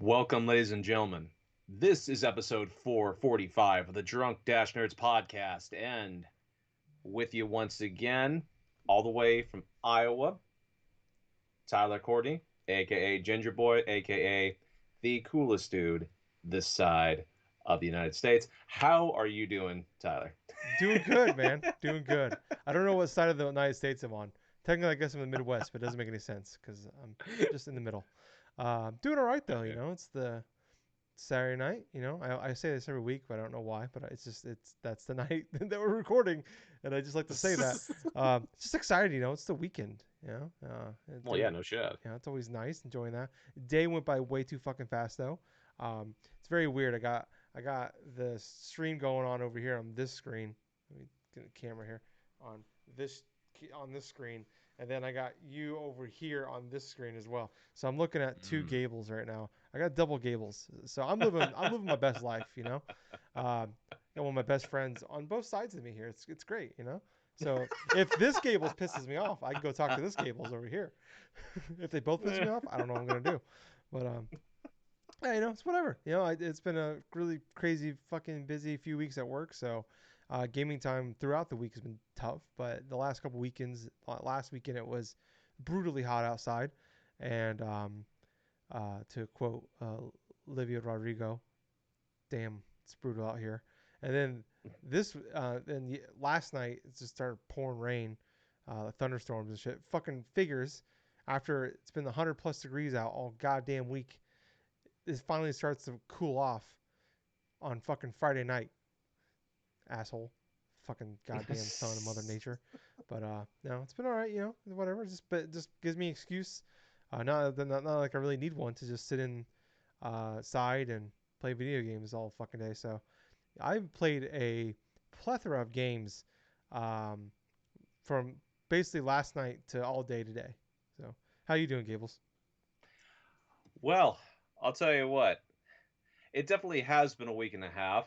Welcome, ladies and gentlemen. This is episode 445 of the Drunk Dash Nerds podcast, and with you once again, all the way from Iowa, Tyler Courtney, aka Ginger Boy, aka the coolest dude this side of the United States. How are you doing, Tyler? Doing good, man. Doing good. I don't know what side of the United States I'm on. Technically, I guess I'm in the Midwest, but it doesn't make any sense because I'm just in the middle. Doing all right though. You Okay. know, it's the Saturday night. I say this every week, but I don't know why. But it's that's the night that we're recording, and I just like to say that. It's just excited. It's the weekend. Well, yeah, no shit. It's always nice enjoying that. Day went by way too fucking fast though. It's very weird. I got the stream going on over here on this screen. Let me get the camera here on this on this screen, and then I got you over here on this screen as well. So I'm looking at two Mm. Gables right now. I got double Gables. So I'm living my best life. Got one of my best friends on both sides of me here. It's great. So if this Gables pisses me off, I can go talk to this Gables over here. If they both piss me off, I don't know what I'm gonna do. But yeah, it's whatever. It's been a really crazy, fucking busy few weeks at work. So, gaming time throughout the week has been tough. But the last couple weekends, last weekend it was brutally hot outside, and to quote Olivia Rodrigo, "Damn, it's brutal out here." And then last night it just started pouring rain, thunderstorms and shit. Fucking figures. After it's been 100+ degrees out all goddamn week, it finally starts to cool off on fucking Friday night, asshole. Fucking goddamn son of Mother Nature. But no, it's been all right, whatever. Just gives me an excuse. Not like I really need one to just sit in side and play video games all fucking day. So I've played a plethora of games um, from basically last night to all day today. So how you doing, Gables? Well, I'll tell you what. It definitely has been a week and a half.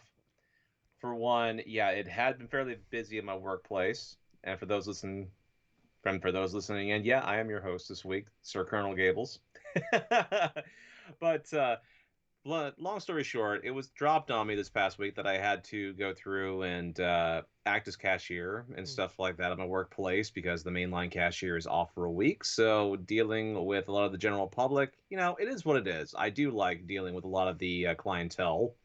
For one, yeah, it had been fairly busy in my workplace. And for those listening in, yeah, I am your host this week, Sir Colonel Gables. But long story short, it was dropped on me this past week that I had to go through and act as cashier and Mm. stuff like that at my workplace because the mainline cashier is off for a week. So dealing with a lot of the general public, it is what it is. I do like dealing with a lot of the clientele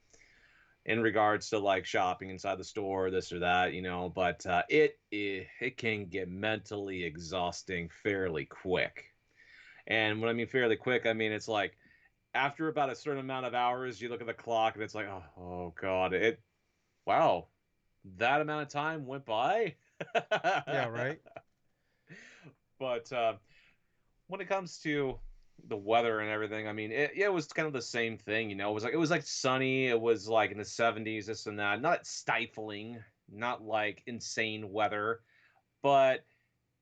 in regards to like shopping inside the store, this or that, but it can get mentally exhausting fairly quick. And when I mean fairly quick, I mean it's like after about a certain amount of hours, you look at the clock and it's like, oh God, wow, that amount of time went by. Yeah, right. But when it comes to the weather and everything, I mean, it was kind of the same thing, it was like sunny, it was like in the 70s, this and that, not stifling, not like insane weather, but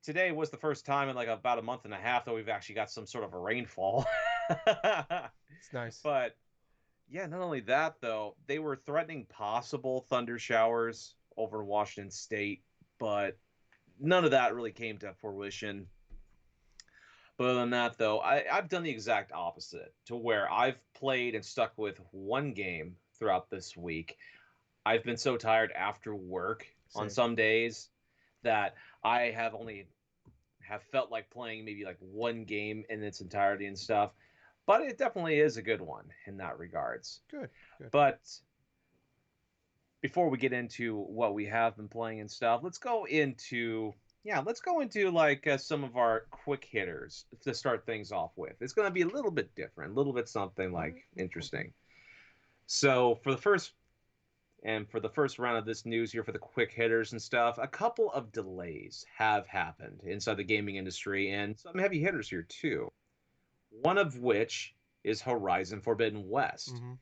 today was the first time in like about a month and a half that we've actually got some sort of a rainfall. It's nice. But yeah, not only that though, they were threatening possible thunder showers over in Washington State, but none of that really came to fruition. But other than that, though, I've done the exact opposite to where I've played and stuck with one game throughout this week. I've been so tired after work on Same. some days that I have felt like playing maybe like one game in its entirety and stuff. But it definitely is a good one in that regards. Good. Good. But before we get into what we have been playing and stuff, let's go into like some of our quick hitters to start things off with. It's going to be a little bit different, a little bit something All right. like Okay. interesting. So for the first round of this news here for the quick hitters and stuff, a couple of delays have happened inside the gaming industry and some heavy hitters here too. One of which is Horizon Forbidden West. Mm-hmm.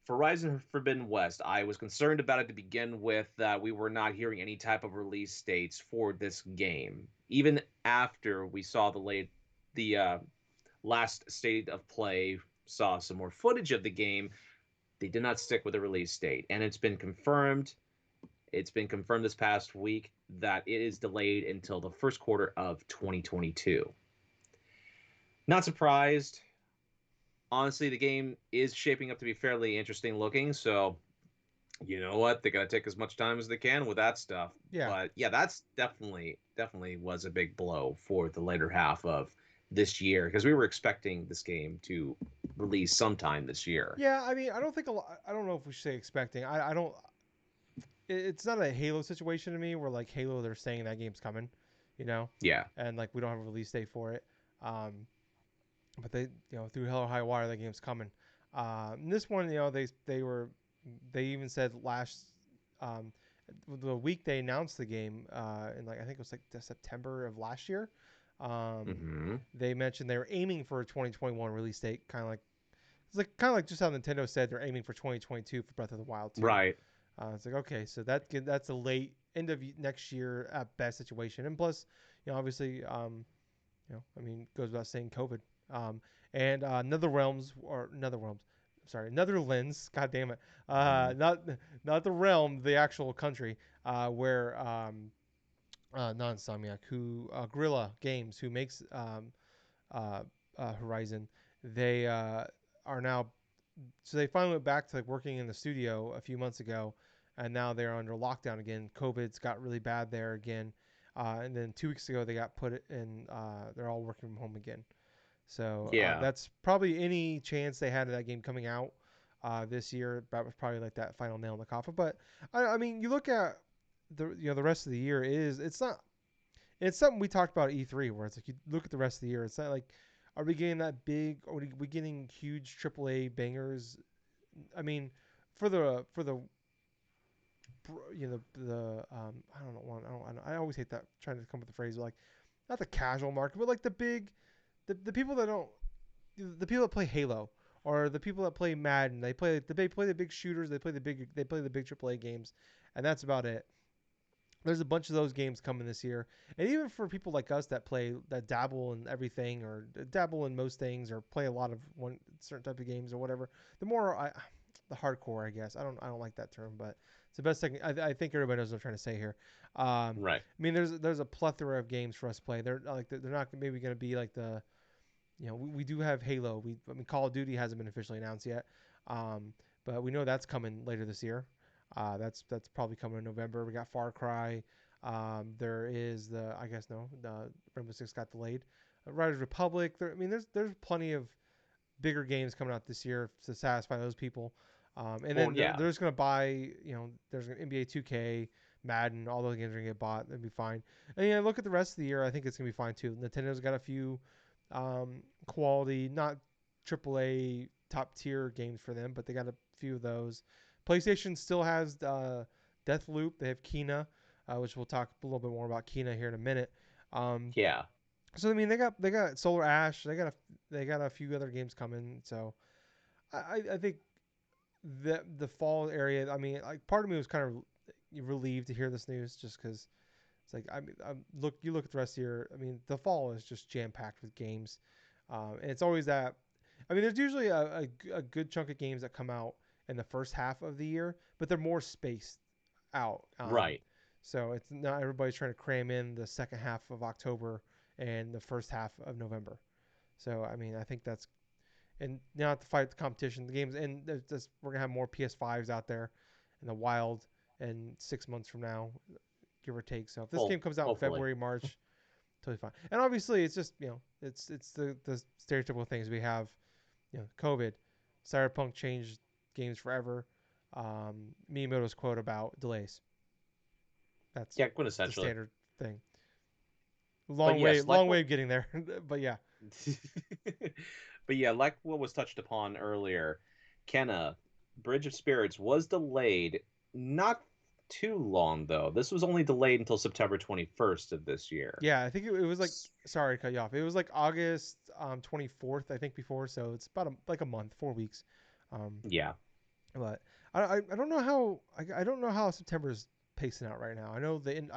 For Horizon Forbidden West, I was concerned about it to begin with that we were not hearing any type of release dates for this game. Even after we saw the last state of play, saw some more footage of the game, they did not stick with a release date, and it's been confirmed. It's been confirmed this past week that it is delayed until the first quarter of 2022. Not surprised honestly, the game is shaping up to be fairly interesting looking. So you know what? They gotta take as much time as they can with that stuff. Yeah. But yeah, that's definitely was a big blow for the later half of this year because we were expecting this game to release sometime this year. Yeah, I mean, I don't think a lot. I don't know if we should say expecting. I don't. It's not a Halo situation to me where like Halo, they're saying that game's coming, you know, Yeah. and like we don't have a release date for it. Um, but they, through hell or high water, that game's coming. This one, they even said last um, the week they announced the game in like I think it was like September of last year. Um, Mm-hmm. they mentioned they were aiming for a 2021 release date, kind of like just how Nintendo said they're aiming for 2022 for Breath of the Wild 2. Right. It's like okay, so that's a late end of next year at best situation, and plus, obviously, I mean, goes without saying COVID, um, and Netherlands. God damn it, Mm-hmm. not the realm, the actual country, where not Insomniac, who Guerrilla Games, who makes uh, Horizon, they are now they finally went back to like working in the studio a few months ago, and now they're under lockdown again. COVID's got really bad there again, and then 2 weeks ago they got put in. They're all working from home again. So Yeah. that's probably any chance they had of that game coming out this year. That was probably like that final nail in the coffin. But I mean, you look at the rest of the year it's not it's something we talked about at E3 where it's like you look at the rest of the year. It's not like are we getting that big? Are we getting huge AAA bangers? I mean, for the I don't know one I always hate that trying to come up with the phrase like not the casual market but like the big the people that don't the people that play Halo or the people that play Madden they play the big shooters they play the big AAA games and that's about it. There's a bunch of those games coming this year, and even for people like us that dabble in everything or dabble in most things or play a lot of one certain type of games or whatever. The hardcore, I guess. I don't like that term, but it's the best thing. I think everybody knows what I'm trying to say here. Right. I mean, there's a plethora of games for us to play. They're not maybe going to be like we do have Halo. I mean Call of Duty hasn't been officially announced yet, um, but we know that's coming later this year. That's probably coming in November. We got Far Cry. There is I guess no the Rainbow Six got delayed. Riders Republic. I mean there's plenty of bigger games coming out this year to satisfy those people. And Well, then yeah. they're just gonna buy there's an NBA 2K, Madden, all those games are gonna get bought. That'd be fine. And yeah, look at the rest of the year. I think it's gonna be fine too. Nintendo's got a few quality, not AAA top tier games for them, but they got a few of those. PlayStation still has Deathloop. They have Kena, which we'll talk a little bit more about Kena here in a minute. Um, Yeah. so I mean, they got Solar Ash. They got a few other games coming. So I think the fall area. I mean, like part of me was kind of relieved to hear this news, just because it's like I mean, you look at the rest of the year. I mean, the fall is just jam packed with games, and it's always that. I mean, there's usually a good chunk of games that come out in the first half of the year, but they're more spaced out. Right. So it's not everybody's trying to cram in the second half of October and the first half of November. So I mean, I think that's and now to fight the competition, the games and we're gonna have more PS5s out there in the wild in 6 months from now, give or take. So if this Well, game comes out in hopefully. February, March, totally fine. And obviously, it's just it's the stereotypical things we have. COVID, Cyberpunk changed games forever. Miyamoto's quote about delays. That's Yeah, the quintessentially. standard thing. But yes, like Long what way of getting there. But yeah, but yeah, like what was touched upon earlier, Kenna, Bridge of Spirits was delayed not too long though. This was only delayed until September 21st of this year. yeah. I think it was like sorry to cut you off. It was like August 24th, I think before. So it's about like a month, 4 weeks. Um, Yeah. but I don't know how I don't know how September's pacing out right now. I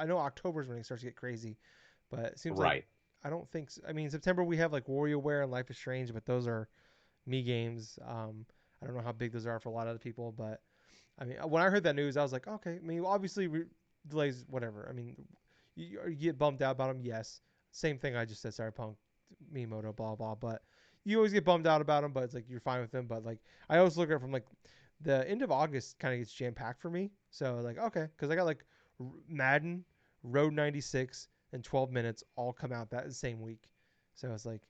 know October's when it starts to get crazy, but it seems like Right. I don't think I mean September we have like WarioWare and Life is Strange, but those are me games. I don't know how big those are for a lot of other people, but I mean when I heard that news, I was like, okay. I mean obviously delays whatever. I mean you get bummed out about them, yes. Same thing I just said, Cyberpunk, Miyamoto, blah blah. But you always get bummed out about them, but it's like you're fine with them. But like I always look at it from like the end of August kind of gets jam packed for me. So like okay, because I got like Madden, Road 96, and 12 minutes all come out that same week. So it's like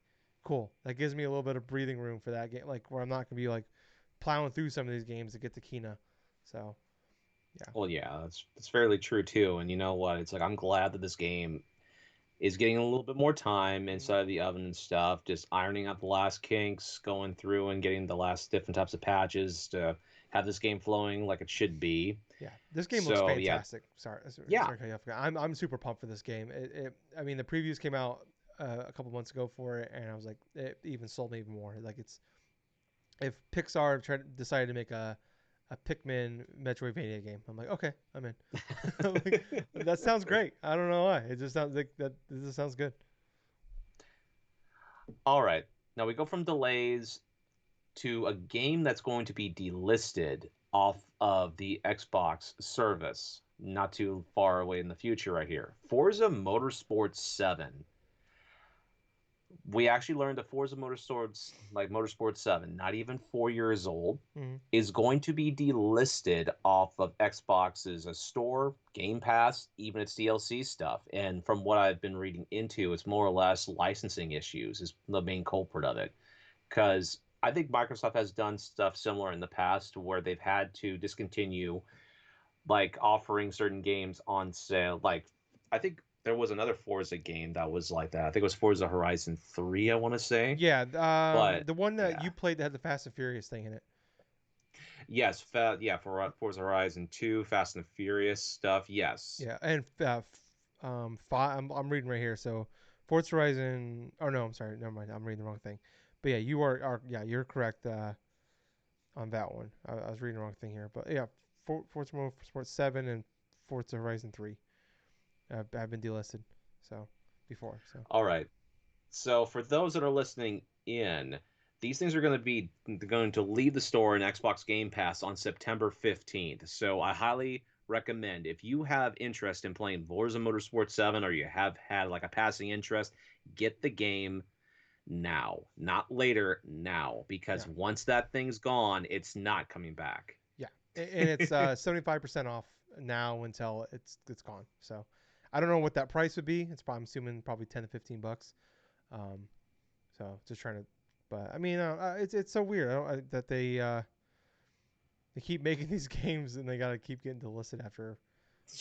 cool. That gives me a little bit of breathing room for that game, like where I'm not gonna be like plowing through some of these games to get to Kina. So yeah. Well, yeah, that's fairly true too. And you know what? It's like I'm glad that this game is getting a little bit more time Mm. inside of the oven and stuff, just ironing out the last kinks, going through and getting the last different types of patches to have this game flowing like it should be. Yeah, this game looks So yeah, fantastic. yeah. Sorry, to cut you off. I'm super pumped for this game. I mean, the previews came out a couple months ago for it, and I was like, it even sold me even more. Like it's if Pixar decided to make a Pikmin Metroidvania game, I'm like, okay, I'm in. Like, that sounds great. I don't know why. It just sounds like that. This just sounds good. All right. Now we go from delays to a game that's going to be delisted off of the Xbox service not too far away in the future right here. Forza Motorsport 7. We actually learned that Forza Motorsports, like Motorsport 7, not even 4 years old, Mm-hmm. is going to be delisted off of Xbox's store, Game Pass, even its DLC stuff. And from what I've been reading into, it's more or less licensing issues is the main culprit of it. Because I think Microsoft has done stuff similar in the past where they've had to discontinue like offering certain games on sale. Like I think there was another Forza game that was like that. I think it was Forza Horizon 3, I want to say. Yeah, But the one that yeah. you played that had the Fast and Furious thing in it. Yes, yeah, for Forza Horizon 2, Fast and Furious stuff. Yes. Yeah, and I'm reading right here. So Forza Horizon. Oh no, I'm sorry. Never mind. I'm reading the wrong thing. But yeah, yeah, you're correct on that one. I was reading the wrong thing here. But yeah, Forza Motorsport 7 and Forza Horizon 3 have been delisted. So before. So All right. So for those that are listening in, these things are going to leave the store in Xbox Game Pass on September 15th. So I highly recommend if you have interest in playing Forza Motorsport 7 or you have had like a passing interest, get the game now, not later, now because yeah, once that thing's gone, it's not coming back. yeah, and it's 75% off now until it's gone. So I don't know what that price would be. It's probably I'm assuming probably $10 to $15. Um, so just trying to, but I mean, it's so weird that they keep making these games and they gotta keep getting delisted after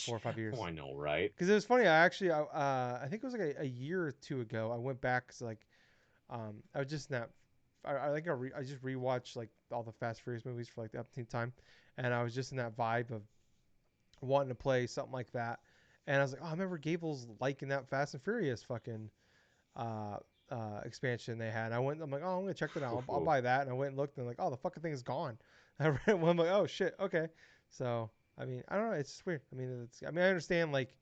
4 or 5 years. Oh, I know, right? Because it was funny, I think it was like a year or two ago. I went back cause like I was just in that. I think I just rewatched like all the Fast Furious movies for like the upteenth time, and I was just in that vibe of wanting to play something like that. And I was like, oh, I remember Gable's liking that Fast and Furious fucking uh, expansion they had. And I went, I'm like, oh, I'm gonna check that out. I'll buy that. And I went and looked, and like, oh, the fucking thing is gone. I read one, I'm like, oh shit, okay. So I mean, I don't know, it's just weird. I mean, I understand like,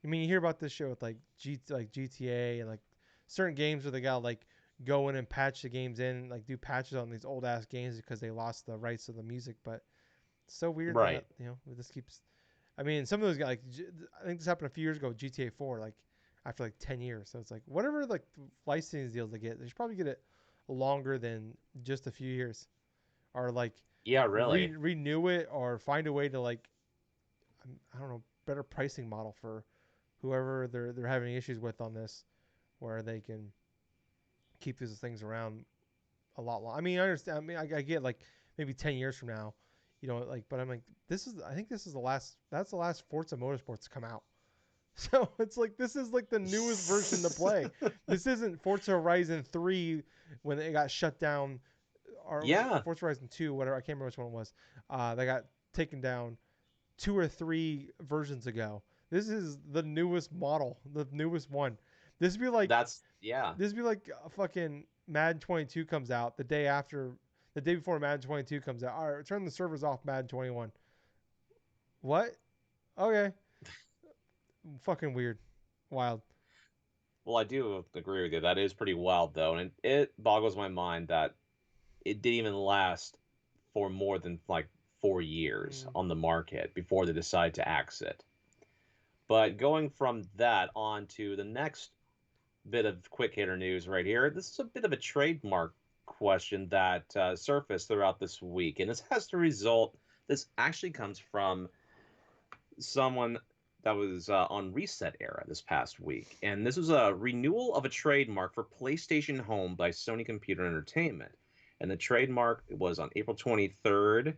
I mean, you hear about this shit with like GTA and like certain games where they got like go in and patch the games in, like do patches on these old ass games because they lost the rights to the music. But it's so weird that Right. this keeps. I mean, some of those guys, like I think this happened a few years ago with GTA 4, like after like 10 years. So it's like whatever like licensing deals they get, they should probably get it longer than just a few years, or like Yeah, really. renew it, or find a way to like I don't know, better pricing model for whoever they're having issues with on this, where they can keep these things around a lot longer. I mean, I understand. I mean, I get like maybe 10 years from now, like, but I'm like, I think this is the last. That's the last Forza Motorsports to come out. So it's like this is like the newest version to play. This isn't Forza Horizon 3 when it got shut down, or was it Yeah, Forza Horizon 2, whatever. I can't remember which one it was. They got taken down 2 or 3 versions ago. This is the newest model, the newest one. This would be like yeah. this would be like a fucking Madden 22 comes out the day before Madden 22 comes out. All right, turn the servers off. Madden 21. What? Okay. Fucking weird. Wild. Well, I do agree with you. That is pretty wild, though, and it boggles my mind that it didn't even last for more than like 4 years Mm. on the market before they decide to exit. But going from that on to the next bit of quick hitter news right here. This is a bit of a trademark question that surfaced throughout this week, and this has to result. This actually comes from someone that was on Reset Era this past week, and this was a renewal of a trademark for PlayStation Home by Sony Computer Entertainment, and the trademark was on April 23rd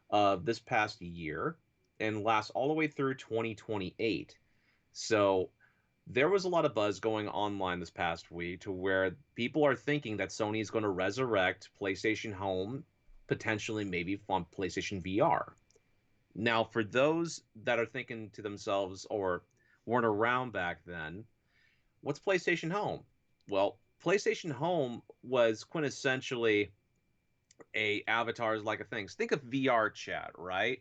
of this past year, and lasts all the way through 2028. So there was a lot of buzz going online this past week to where people are thinking that Sony is going to resurrect PlayStation Home, potentially maybe on PlayStation VR. Now, for those that are thinking to themselves or weren't around back then, what's PlayStation Home? Well, PlayStation Home was quintessentially a avatars like a things. Think of VR chat, right?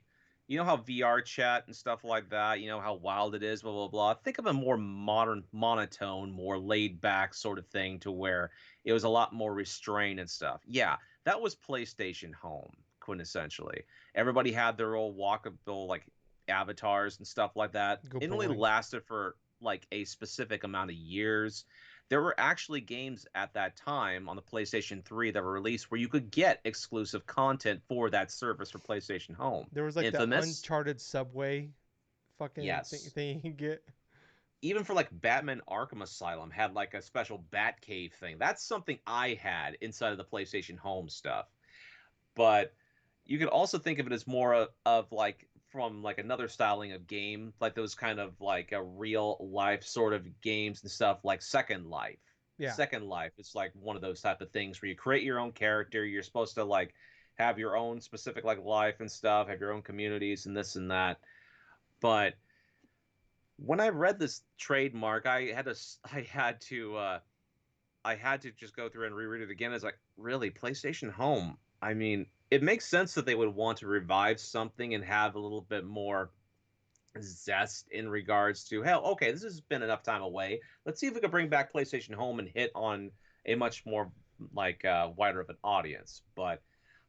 You know how VR chat and stuff like that, you know how wild it is, blah blah blah. Think of a more modern, monotone, more laid back sort of thing to where it was a lot more restrained and stuff. Yeah, that was PlayStation Home, quintessentially. Everybody had their old walkable like avatars and stuff like that. Go It only bowling. lasted for like a specific amount of years. There were actually games at that time on the PlayStation 3 that were released where you could get exclusive content for that service for PlayStation Home. There was like that Infamous, Uncharted subway fucking yes. thing you can get. Even for like Batman Arkham Asylum had like a special Batcave thing. That's something I had inside of the PlayStation Home stuff. But you could also think of it as more of like from like another styling of game, like those kind of like a real life sort of games and stuff like Second Life. Yeah. Second Life is like one of those type of things where you create your own character. You're supposed to like have your own specific like life and stuff, have your own communities and this and that. But when I read this trademark, I had to just go through and reread it again. It's like, really, PlayStation Home. I mean, it makes sense that they would want to revive something and have a little bit more zest in regards to, hell, okay, this has been enough time away. Let's see if we can bring back PlayStation Home and hit on a much more like wider of an audience. But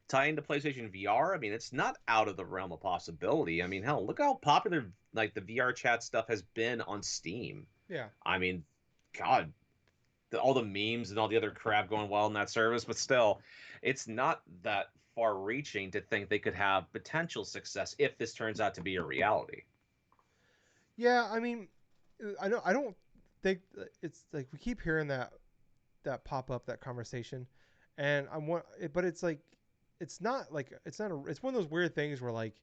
tying to PlayStation VR, I mean, it's not out of the realm of possibility. I mean, hell, look how popular like the VR chat stuff has been on Steam. Yeah. I mean, God, all the memes and all the other crap going wild in that service, but still, it's not that far reaching to think they could have potential success if this turns out to be a reality. Yeah, I mean, I don't think it's like we keep hearing that pop up that conversation, and but it's like it's not like it's not a it's one of those weird things where like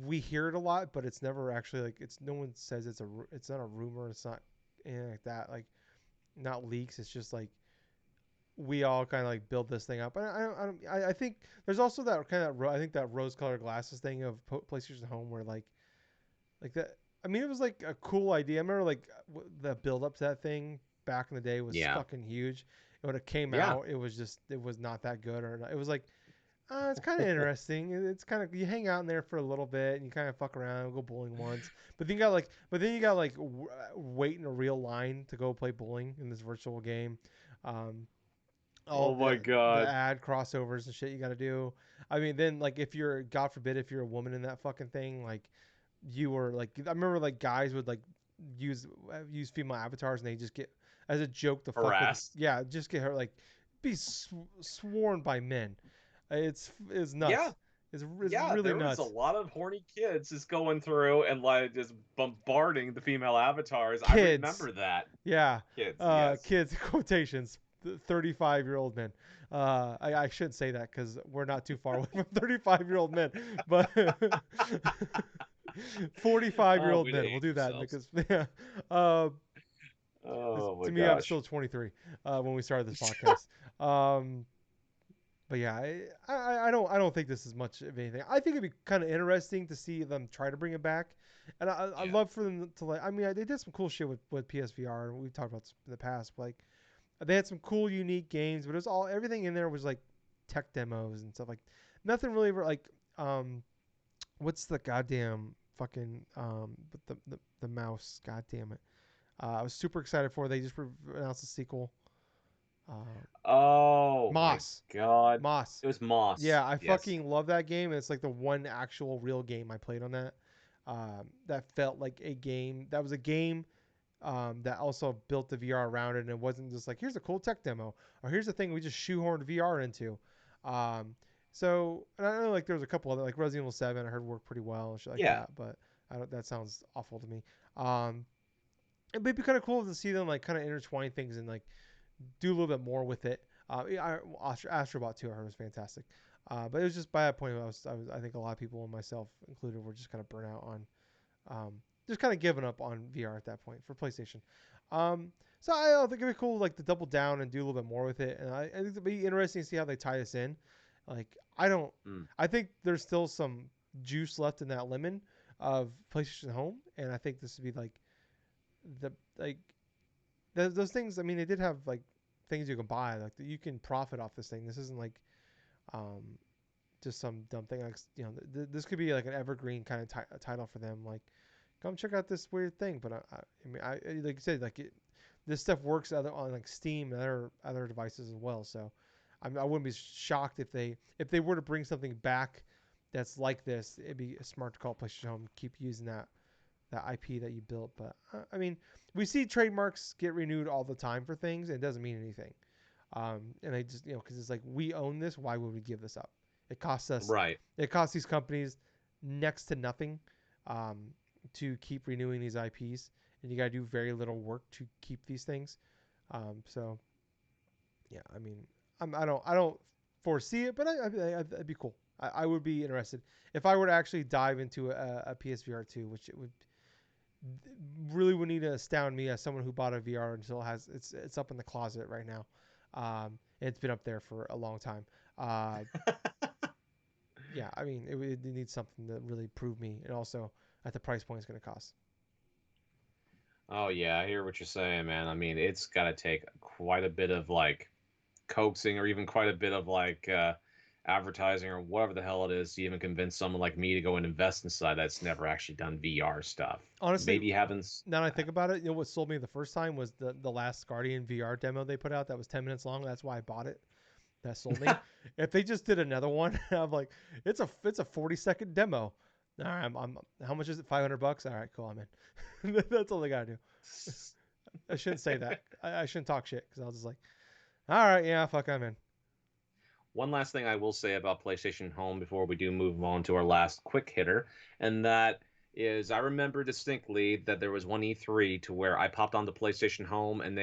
we hear it a lot, but it's never actually like it's no one says it's not a rumor, it's not anything like that, like not leaks. It's just like we all kind of like build this thing up. And I think there's also that kind of I think that rose colored glasses thing of PlayStation Home where like that. I mean, it was like a cool idea. I remember like the build up to that thing back in the day was Yeah. fucking huge. And when it came Yeah. out, it was not that good, or it was like it's kind of interesting. It's kind of you hang out in there for a little bit and you kind of fuck around, go bowling once, but then you got like wait in a real line to go play bowling in this virtual game. Um, all Oh my the god. ad crossovers and shit you got to do. I mean, then like if you're God forbid if you're a woman in that fucking thing, like you were like I remember like guys would like use female avatars and they just get as a joke to fuck with Harassed. just get her like be sworn by men. It's Yeah. nuts. It's Yeah, really there was a nuts. lot of horny kids just going through and like just bombarding the female avatars. I Kids, remember that. yeah, Kids, yes. kids quotations. 35-year-old men. I shouldn't say that because we're not too far away from 35-year-old men, but 45 year Oh, old way to men. We'll age do that yourselves. because yeah. Uh, Oh my to me, I'm gosh. still 23 when we started this podcast. Um, but yeah, I don't think this is much of anything. I think it'd be kind of interesting to see them try to bring it back, and I Yeah. love for them to like. I mean, they did some cool shit with PSVR, and we've talked about this in the past. But like, they had some cool, unique games, but it was all everything in there was like tech demos and stuff like nothing really like what's the goddamn fucking with the mouse? God damn it! I was super excited for. They just announced a sequel. Uh, Oh my Moss, god. Moss. It was Moss. Yeah, I Yes. fucking love that game. It's like the one actual real game I played on that. That felt like a game. That was a game that also built the VR around it, and it wasn't just like here's a cool tech demo or here's the thing we just shoehorned VR into. Um, so and I know like there was a couple other like Resident Evil 7 I heard worked pretty well and shit like Yeah. that, but I don't, that sounds awful to me. Um, it'd be kind of cool to see them like kind of intertwine things and like do a little bit more with it. Astrobot 2 I heard was fantastic. But it was just by that point I think a lot of people and myself included were just kind of burnt out on just kind of giving up on VR at that point for PlayStation. Um, so I think it'd be cool like to double down and do a little bit more with it, and I think it'd be interesting to see how they tie this in. Like I don't, Mm. I think there's still some juice left in that lemon of PlayStation Home, and I think this would be like the like those things. I mean, they did have like things you can buy, like that you can profit off this thing. This isn't like um, just some dumb thing. Like this could be like an evergreen kind of title for them. Like come check out this weird thing. But I mean, like you said, like this stuff works on like Steam and other devices as well. So I wouldn't be shocked if they were to bring something back that's like this. It'd be smart to call PlayStation Home, keep using that IP that you built. But I mean, we see trademarks get renewed all the time for things, and it doesn't mean anything. And they just because it's like we own this, why would we give this up? It costs us. Right. It costs these companies next to nothing um, to keep renewing these IPs, and you got to do very little work to keep these things. So yeah, I mean, I don't foresee it, but it'd be cool. I would be interested if I were to actually dive into a PSVR 2, which it would really would need to astound me as someone who bought a VR until it's up in the closet right now. It's been up there for a long time. Uh, yeah, I mean, it needs something to really prove me, and also at the price point it's going to cost. Oh yeah, I hear what you're saying, man. I mean, it's got to take quite a bit of like coaxing or even quite a bit of like advertising or whatever the hell it is to even convince someone like me to go and invest inside that's never actually done VR stuff. Honestly, Maybe having now that I think about it, what sold me the first time was the last Guardian VR demo they put out that was 10 minutes long. That's why I bought it. That sold me. If they just did another one, I'm like, it's a 40-second demo. All right, I'm how much is it? $500. All right, cool, I'm in. That's all they gotta do. I shouldn't say that. I shouldn't talk shit because I was just like, all right, yeah, fuck, I'm in. One last thing I will say about PlayStation Home before we do move on to our last quick hitter, and that is I remember distinctly that there was one E3 to where I popped on the PlayStation Home and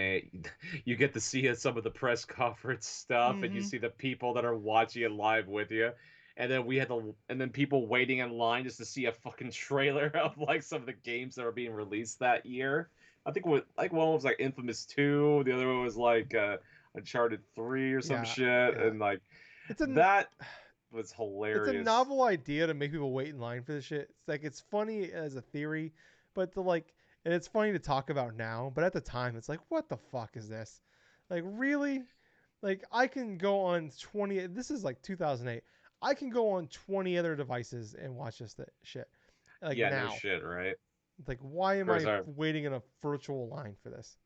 you get to see some of the press conference stuff and you Mm-hmm. see the people that are watching it live with you. And then people waiting in line just to see a fucking trailer of like some of the games that are being released that year. I think like one was like Infamous 2, the other one was like Uncharted 3 or some Yeah, shit, yeah. and like It's a that was it's a hilarious. novel idea to make people wait in line for this shit. It's like it's funny as a theory, but the like, and it's funny to talk about now. But at the time, it's like, what the fuck is this? Like really? Like I can go on 20. This is like 2008. I can go on 20 other devices and watch this shit. Like Yeah, no now. shit, right? It's like why Of am course, I waiting in a virtual line for this?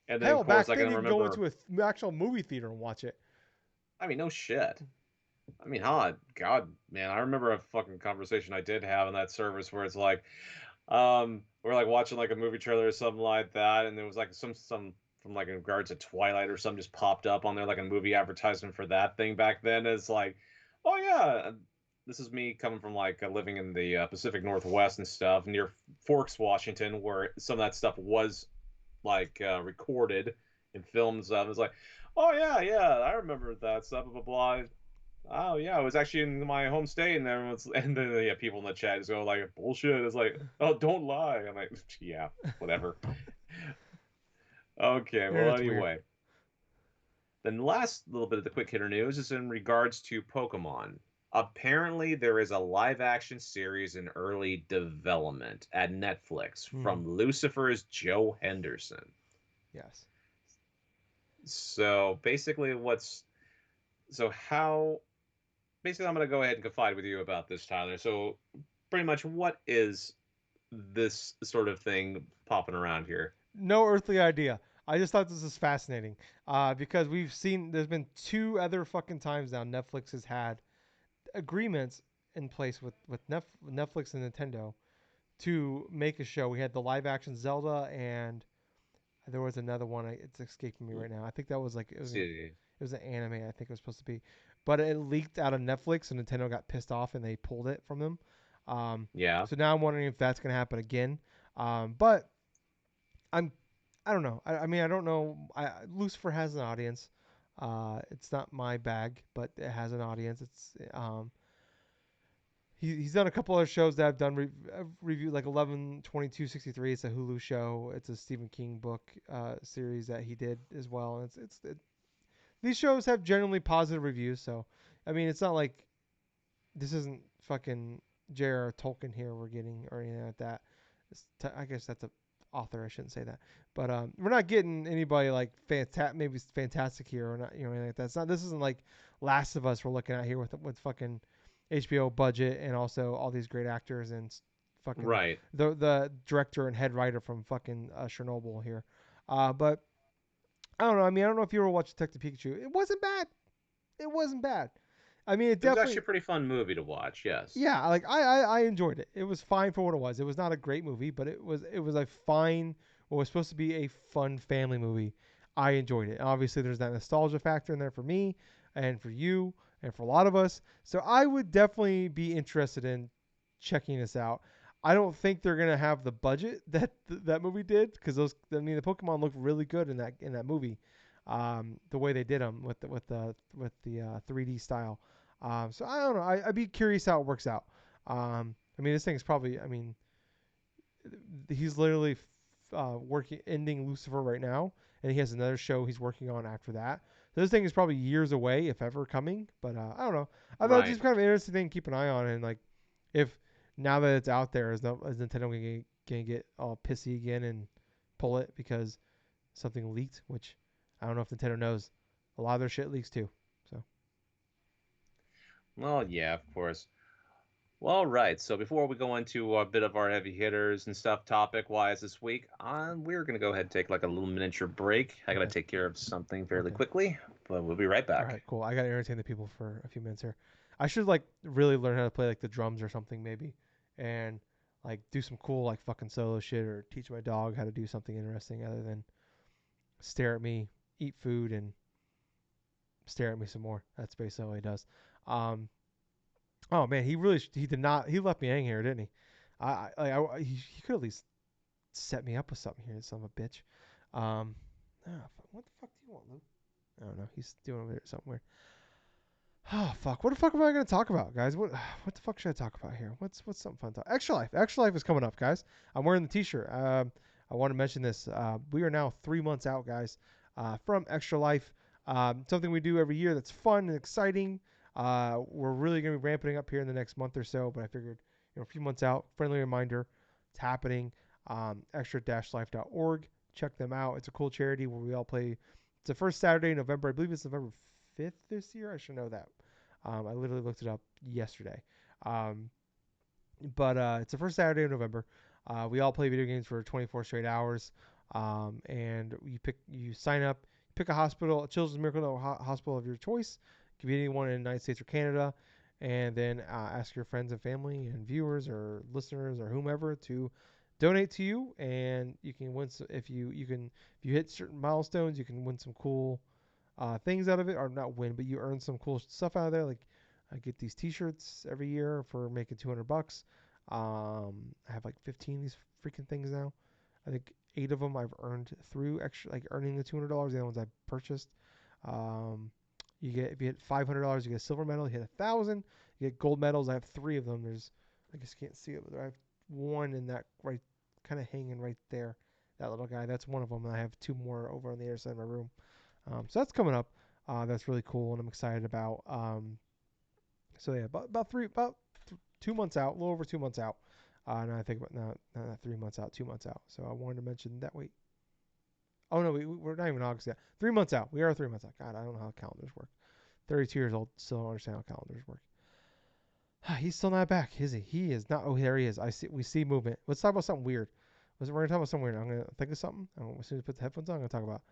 and then of Hell, course back I then can you can go remember. into a actual movie theater and watch it. I mean, no shit. I mean, huh? God, man, I remember a fucking conversation I did have on that service where it's like, we're like watching like a movie trailer or something like that, and there was like some from like in regards to Twilight or something just popped up on there like a movie advertisement for that thing back then. It's like, oh yeah, this is me coming from like living in the Pacific Northwest and stuff near Forks, Washington, where some of that stuff was like recorded and filmed stuff. It's like, oh yeah, yeah, I remember that stuff. Blah blah blah. Oh yeah, it was actually in my home state, and everyone's and then yeah, people in the chat just go like bullshit. It's like, oh, don't lie. I'm like, yeah, whatever. Okay, well Internet's weird. anyway, then last little bit of the quick hitter news is in regards to Pokemon. Apparently, there is a live action series in early development at Netflix Hmm. from Lucifer's Joe Henderson. Yes. So basically, how basically I'm going to go ahead and confide with you about this, Tyler. So pretty much what is this sort of thing popping around here? No earthly idea. I just thought this was fascinating because we've seen there's been two other fucking times now Netflix has had agreements in place with Netflix and Nintendo to make a show. We had the live action Zelda and There was another one. It's escaping me right now. I think that was like See, it was an anime. I think it was supposed to be, but it leaked out of Netflix, and Nintendo got pissed off and they pulled it from them. yeah, So now I'm wondering if that's gonna happen again. But I'm I don't know. I mean I don't know. Lucifer has an audience. It's not my bag, but it has an audience. He's done a couple other shows that I've done review like 11/22/63. It's a Hulu show. It's a Stephen King book series that he did as well. And these shows have generally positive reviews. So I mean, it's not like this isn't fucking J.R.R. Tolkien here we're getting or anything like that. I guess that's a author. I shouldn't say that, but we're not getting anybody like maybe fantastic here or not. You know, anything like that. It's not. This isn't like Last of Us we're looking at here with fucking HBO budget and also all these great actors and fucking right. the director and head writer from fucking Chernobyl here. But I don't know. I mean, I don't know if you ever watched Detective Pikachu. It wasn't bad. It wasn't bad. I mean, it It was actually definitely a pretty fun movie to watch. Yes. yeah, like I enjoyed it. It was fine for what it was. It was not a great movie, but it was a fine what was supposed to be a fun family movie. I enjoyed it. Obviously, there's that nostalgia factor in there for me and for you and for a lot of us. So I would definitely be interested in checking this out. I don't think they're gonna have the budget that that movie did because the Pokemon looked really good in that movie, the way they did them with the 3D style. So I don't know. I'd be curious how it works out. I mean, this thing is probably. I mean, he's literally working ending Lucifer right now, and he has another show he's working on after that. So this thing is probably years away, if ever coming. But I don't know. I thought it's Right. just kind of an interesting thing to keep an eye on, and like if now that it's out there, is Nintendo gonna get all pissy again and pull it because something leaked? Which I don't know if Nintendo knows. A lot of their shit leaks too. So Well, yeah, of course. Well, right. So before we go into a bit of our heavy hitters and stuff topic wise this week, we're going to go ahead and take like a little miniature break. I got to okay, take care of something fairly okay. quickly, but we'll be right All right, back. cool. I gotta entertain the people for a few minutes here. I should like really learn how to play like the drums or something maybe, and like do some cool like fucking solo shit or teach my dog how to do something interesting other than stare at me, eat food, and stare at me some more. That's basically all he does. Um, oh man, he did not he left me hanging here, didn't he? He could at least set me up with something here, son of a bitch. What the fuck do you want, Luke? I don't know. He's doing over there somewhere. Oh fuck! What the fuck am I gonna talk about, guys? What the fuck should I talk about here? What's something fun to talk? Extra Life. Extra Life is coming up, guys. I'm wearing the T-shirt. I want to mention this. We are now 3 months out, guys, from Extra Life. Something we do every year that's fun and exciting. We're really gonna be ramping up here in the next month or so, but I figured, a few months out. Friendly reminder, it's happening. Extra-life.org. Check them out. It's a cool charity where we all play. It's the first Saturday in November. I believe it's November 5th this year. I should know that. I literally looked it up yesterday. Um, but it's the first Saturday of November. We all play video games for 24 straight hours. And you sign up, pick a hospital, a Children's Miracle Hospital of your choice. It could be anyone in the United States or Canada. And then ask your friends and family and viewers or listeners or whomever to donate to you. And you can win if you hit certain milestones, you can win some cool things out of it, or not win, but you earn some cool stuff out of there. Like I get these T-shirts every year for making $200. I have like 15 of these freaking things now. I think 8 of them I've earned through extra, like earning the $200. The other ones I purchased. Um, if you hit $500, you get a silver medal. You hit 1,000, you get gold medals. I have 3 of them. I guess you can't see it, but I have one in that right, kind of hanging right there. That little guy. That's one of them. And I have 2 more over on the other side of my room. So that's coming up. That's really cool, and I'm excited about. So yeah, about 2 months out, a little over 2 months out. Now I think about not 3 months out, 2 months out. So I wanted to mention that. Wait, oh no, we're not even August yet. 3 months out. We are 3 months out. God, I don't know how calendars work. 32 years old, still don't understand how calendars work. He's still not back, is he? He is not. Oh, there he is. I see. We see movement. Let's talk about something weird. We're gonna talk about something weird. I'm gonna think of something. As soon as I put the headphones on, I'm gonna talk about.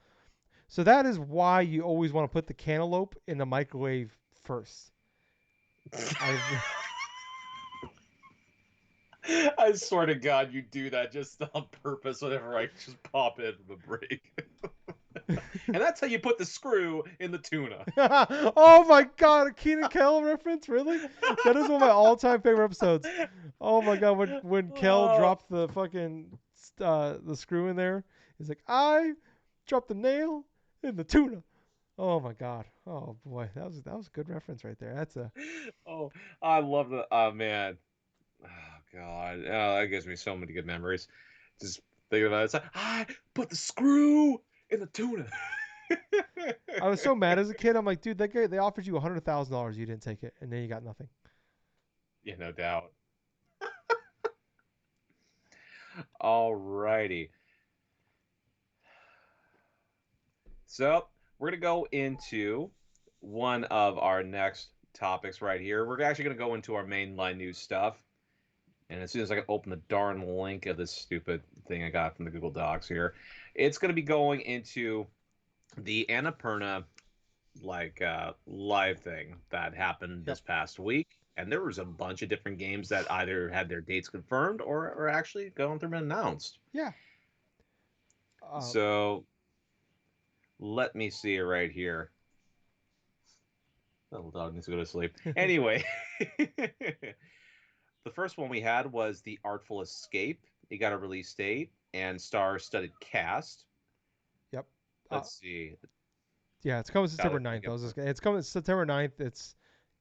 So that is why you always want to put the cantaloupe in the microwave first. I I swear to God, you do that just on purpose whenever I just pop in from a break. And that's how you put the screw in the tuna. Oh my god, a Keenan Kel reference? Really? That is one of my all-time favorite episodes. Oh my god, when Kel Oh, dropped the fucking the screw in there, he's like, I dropped the nail in the tuna. Oh my god. Oh boy, that was a good reference right there. That's a oh, I love the. Oh man. Oh God. Oh, that gives me so many good memories. Just thinking about it. It's like, I put the screw in the tuna. I was so mad as a kid. I'm like, dude, that guy, they offered you $100,000, you didn't take it, and then you got nothing. Yeah, no doubt. Alrighty. So we're gonna go into one of our next topics right here. We're actually gonna go into our mainline news stuff. And as soon as I can open the darn link of this stupid thing I got from the Google Docs here, it's gonna be going into the Annapurna live thing that happened Yep. this past week. And there was a bunch of different games that either had their dates confirmed or are actually going through and announced. Yeah. Um, So let me see it right here. Little dog needs to go to sleep. Anyway, the first one we had was The Artful Escape. It got a release date and star-studded cast. yep. Uh, Let's see. yeah, it's coming Now September let me 9th. get the It's coming September 9th. It's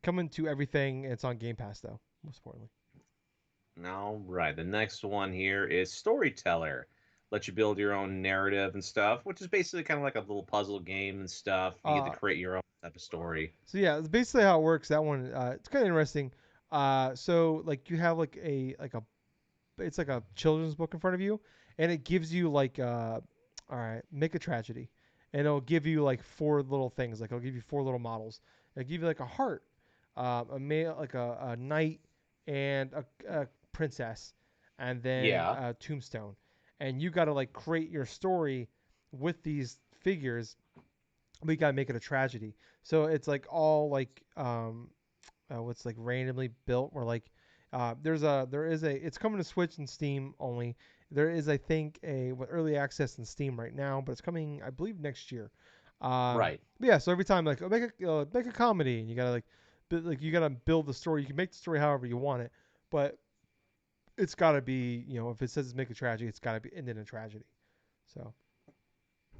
coming to everything. It's on Game Pass though, most importantly. All right, the next one here is Storyteller. Let you build your own narrative and stuff, which is basically kind of like a little puzzle game and stuff. You get to Uh, create your own type of story. so yeah, it's basically how it works. That one, it's kind of interesting. So like you have like a it's like a children's book in front of you, and it gives you like all right, make a tragedy, and it'll give you like four little things. Like it'll give you four little models. It'll give you like a heart, a male, like a knight, and a princess, and then Yeah, a tombstone, and you got to like create your story with these figures. We got to make it a tragedy. So it's like all like what's like randomly built where like there is a it's coming to Switch and Steam only. There is I think a early access in Steam right now, but it's coming I believe next year. right. But yeah, so every time like make a comedy and you gotta like you gotta build the story. You can make the story however you want it, but it's gotta be if it says make a tragedy, it's gotta be end in a tragedy. So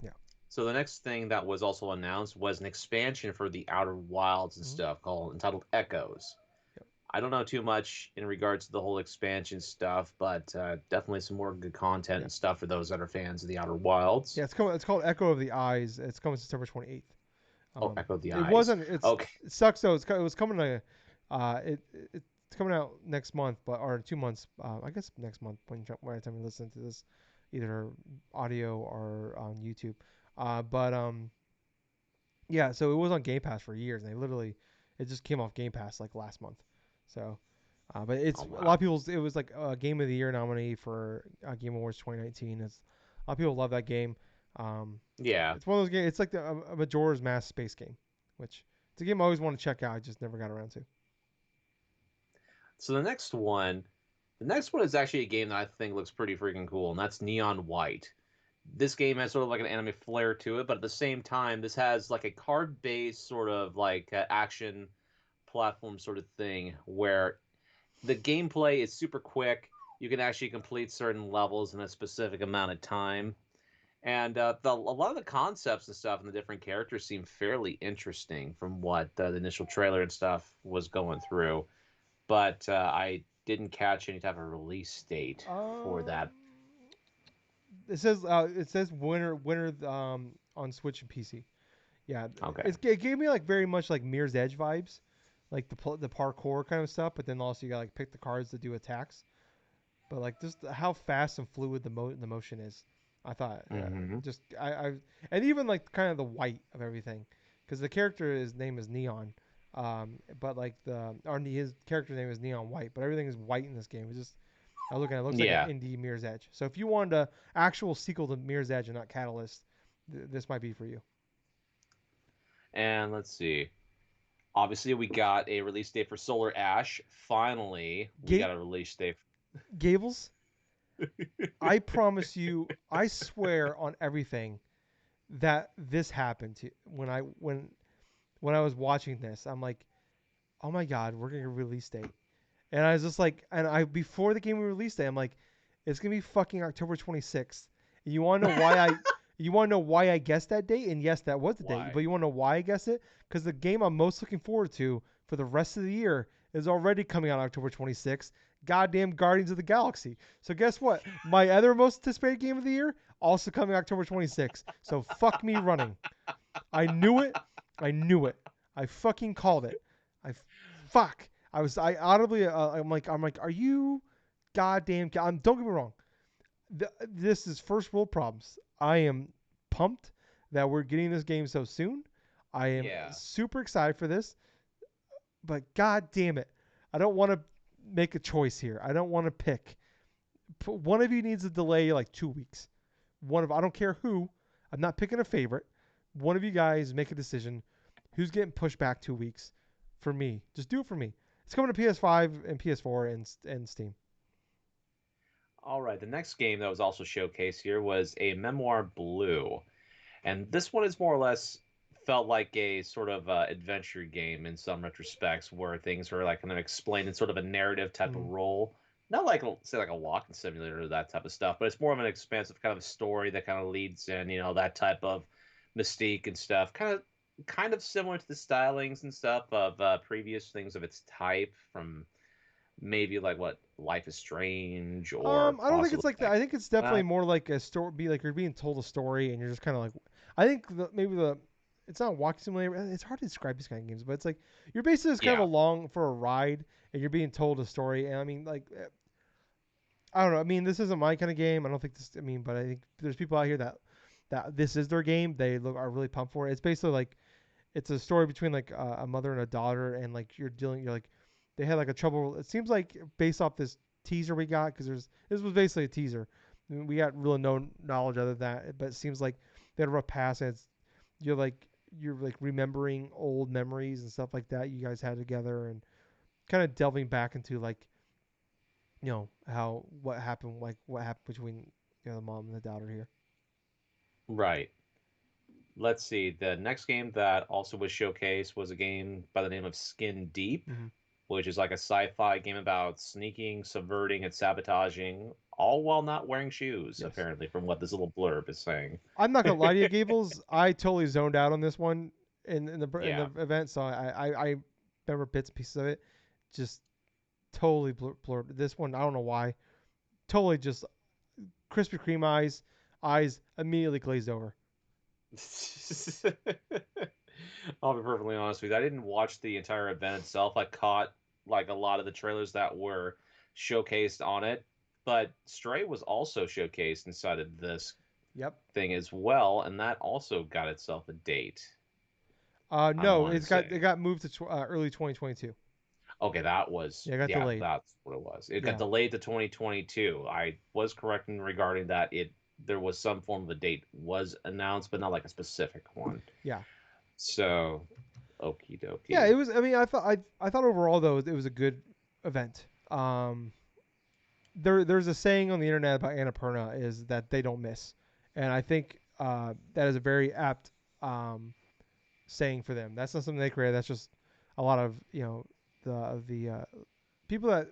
yeah. So the next thing that was also announced was an expansion for the Outer Wilds and Mm-hmm. stuff called entitled Echoes. Yep. I don't know too much in regards to the whole expansion stuff, but definitely some more good content Yeah. and stuff for those that are fans of the Outer Wilds. Yeah, it's coming. It's called Echo of the Eyes. It's coming September 28th. Oh, Echo the It Eyes. wasn't. Okay. It sucks though. It was coming to. It's coming out next month, but or 2 months. I guess next month when time you listen to this, either audio or on YouTube. But yeah. So it was on Game Pass for years, and it just came off Game Pass like last month. So, but it's Oh a lot wow. of people's. It was like a Game of the Year nominee for Game Awards 2019. A lot of people love that game. Yeah. It's one of those games. It's like a Majora's Mask space game, which it's a game I always want to check out. I just never got around to. So the next one is actually a game that I think looks pretty freaking cool, and that's Neon White. This game has sort of like an anime flair to it, but at the same time, this has like a card-based sort of like action platform sort of thing where the gameplay is super quick. You can actually complete certain levels in a specific amount of time. And a lot of the concepts and stuff and the different characters seem fairly interesting from what the initial trailer and stuff was going through. But I didn't catch any type of release date for Um, that. it says winner on Switch and PC. Yeah, Okay. it gave me like very much like Mirror's Edge vibes, like the parkour kind of stuff. But then also you got like pick the cards to do attacks. But like just how fast and fluid the motion is. I thought Hmm. just and even like kind of the white of everything, because the character his name is Neon, but like his character name is Neon White, but everything is white in this game. It's just I look at it, looks like an Yeah. indie Mirror's Edge. So if you wanted a actual sequel to Mirror's Edge and not Catalyst, this might be for you. And let's see. Obviously, we got a release date for Solar Ash. Finally, we Game got a release date. Gables, I promise you, I swear on everything that this happened to when I was watching this. I'm like, oh my god, we're gonna get a release date. And I was just like, and I before the game release day, I'm like, it's gonna be fucking October 26th. And you want to know why I? You want to know why I guessed that date? And yes, that was the date. But Why? you want to know why I guessed it? Because the game I'm most looking forward to for the rest of the year is already coming out October 26th. Goddamn Guardians of the Galaxy. So guess what? My other most anticipated game of the year also coming October 26th. So fuck me running. I knew it. I knew it. I fucking called it. I fuck. I audibly I'm like, are you goddamn? Don't get me wrong. This is first world problems. I am pumped that we're getting this game so soon. I am Yeah. super excited for this, but god damn it, I don't want to make a choice here. I don't want to pick. One of you needs to delay like 2 weeks. I don't care who. I'm not picking a favorite. One of you guys make a decision. Who's getting pushed back 2 weeks? For me, just do it for me. It's coming to PS5 and PS4 and Steam. All right. The next game that was also showcased here was a Memoir Blue. And this one is more or less felt like a sort of adventure game in some retrospects, where things are like kind of explained in sort of a narrative type of Mm. role. Not like say like a walking simulator or that type of stuff, but it's more of an expansive kind of story that kind of leads in, that type of mystique and stuff. Kind of similar to the stylings and stuff of previous things of its type from maybe like what Life is Strange or I don't think it's possibly like that. like I think it's definitely well, more like a story. Be like you're being told a story, and you're just kind of like. I think maybe it's not a walk simulator. It's hard to describe these kind of games, but it's like you're basically just kind of yeah, along for a ride, and you're being told a story. And I mean, like, I don't know. I mean, this isn't my kind of game. I don't think this. I mean, but I think there's people out here that this is their game. They are really pumped for it. It's basically like it's a story between like a mother and a daughter, and like you're like they had like a trouble. It seems like based off this teaser we got, because this was basically a teaser. I mean, we got really no knowledge other than that, but it seems like they had a rough past. And you're like remembering old memories and stuff like that you guys had together, and kind of delving back into like how what happened between the mom and the daughter here. right. Let's see. The next game that also was showcased was a game by the name of Skin Deep, Mm-hmm. which is like a sci-fi game about sneaking, subverting, and sabotaging, all while not wearing shoes, Yes. apparently, from what this little blurb is saying. I'm not gonna lie to you, Gables. I totally zoned out on this one in Yeah. the event, so I remember bits and pieces of it. Just totally blurred. This one, I don't know why. Totally just Krispy Kreme eyes immediately glazed over. I'll be perfectly honest with you. I didn't watch the entire event itself. I caught like a lot of the trailers that were showcased on it, but Stray was also showcased inside of this Yep. thing as well, and that also got itself a date. I No, want to it say. got moved to early 2022. Okay, that was Yeah, it got yeah, delayed. that's what it was. It got Yeah. delayed to 2022. I was correct in regarding that. It there was some form of a date was announced, but not like a specific one. Yeah. So, okie Yeah, it dokie. was. I mean, I thought overall though it was a good event. There's a saying on the internet about Annapurna is that they don't miss, and I think that is a very apt um, saying for them. That's not something they created. That's just a lot of the people that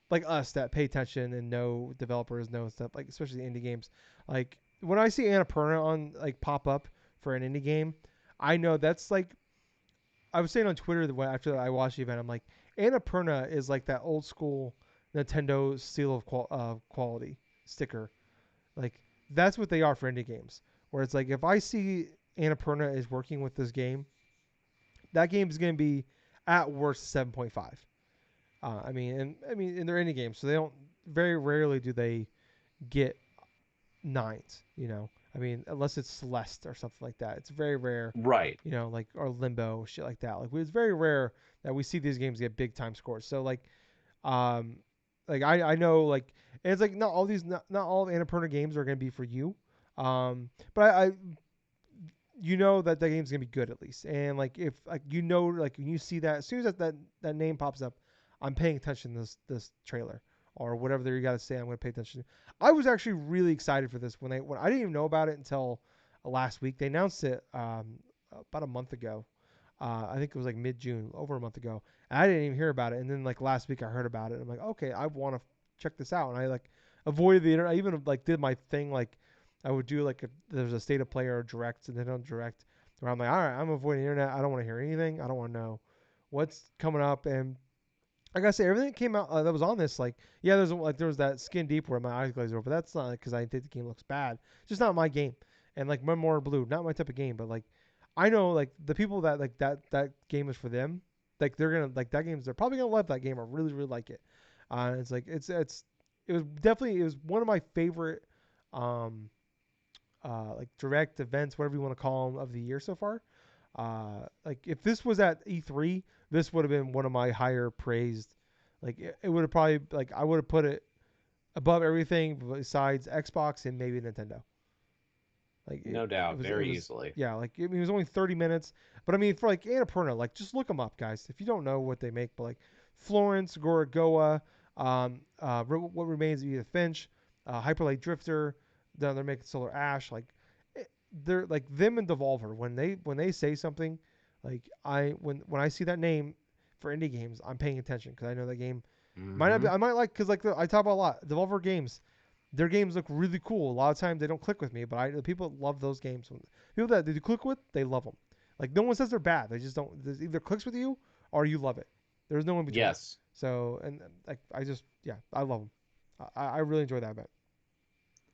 like us that pay attention and know developers know stuff like especially indie games. Like when I see Annapurna on like pop up for an indie game, I know that's like I was saying on Twitter that after I watched the event, I'm like Annapurna is like that old school Nintendo seal of quality sticker. Like that's what they are for indie games. Where it's like if I see Annapurna is working with this game, that game is going to be at worst 7.5. And they're indie games, so they don't very rarely do they get nines. I mean, unless it's Celeste or something like that, it's very rare. Right. Like or Limbo shit like that. Like it's very rare that we see these games get big time scores. So um, I know and it's like not all of Annapurna games are going to be for you. But I you know that the game's gonna be good at least. And like if like like when you see that as soon as that name pops up, I'm paying attention to this trailer or whatever you got to say. I'm going to pay attention to. I was actually really excited for this when I didn't even know about it until last week. They announced it about a month ago. I think it was like mid-June, over a month ago. And I didn't even hear about it, and then like last week I heard about it. I'm like, okay, I want to check this out, and I like avoided the internet. I even like did my thing like I would do like if there's a state of play or direct, and then on direct, where I'm like, all right, I'm avoiding the internet. I don't want to hear anything. I don't want to know what's coming up. And I gotta say, everything that came out that was on this, like, yeah, there was that skin deep where my eyes glazed over, but that's not because I think the game looks bad. It's just not my game. And like Memoir Blue, not my type of game, but like I know like the people that like that game is for them. Like they're gonna like that game's they're probably gonna love that game or really really like it. It's like it was one of my favorite um like direct events, whatever you want to call them, of the year so far. Like if this was at E3, this would have been one of my higher praised. Like it would have probably like I would have put it above everything besides Xbox and maybe Nintendo. Like No it doubt, was it very was easily. yeah, like it was only 30 minutes, but I mean for like Annapurna, like just look them up, guys. If you don't know what they make, but like Florence, Gorogoa, What Remains of Edith Finch, Hyperlight Drifter, then they're making Solar Ash, like they're like them and Devolver when they say something, like when I see that name for indie games, I'm paying attention because I know that game might not be Hmm. I might like because like I talk about a lot Devolver games, their games look really cool. A lot of times they don't click with me, but the people that love those games, people that they click with, they love them. Like no one says they're bad. They just don't. It either clicks with you or you love it. There's no in between. Yes. So and like I just yeah I love them. I really enjoy that bit.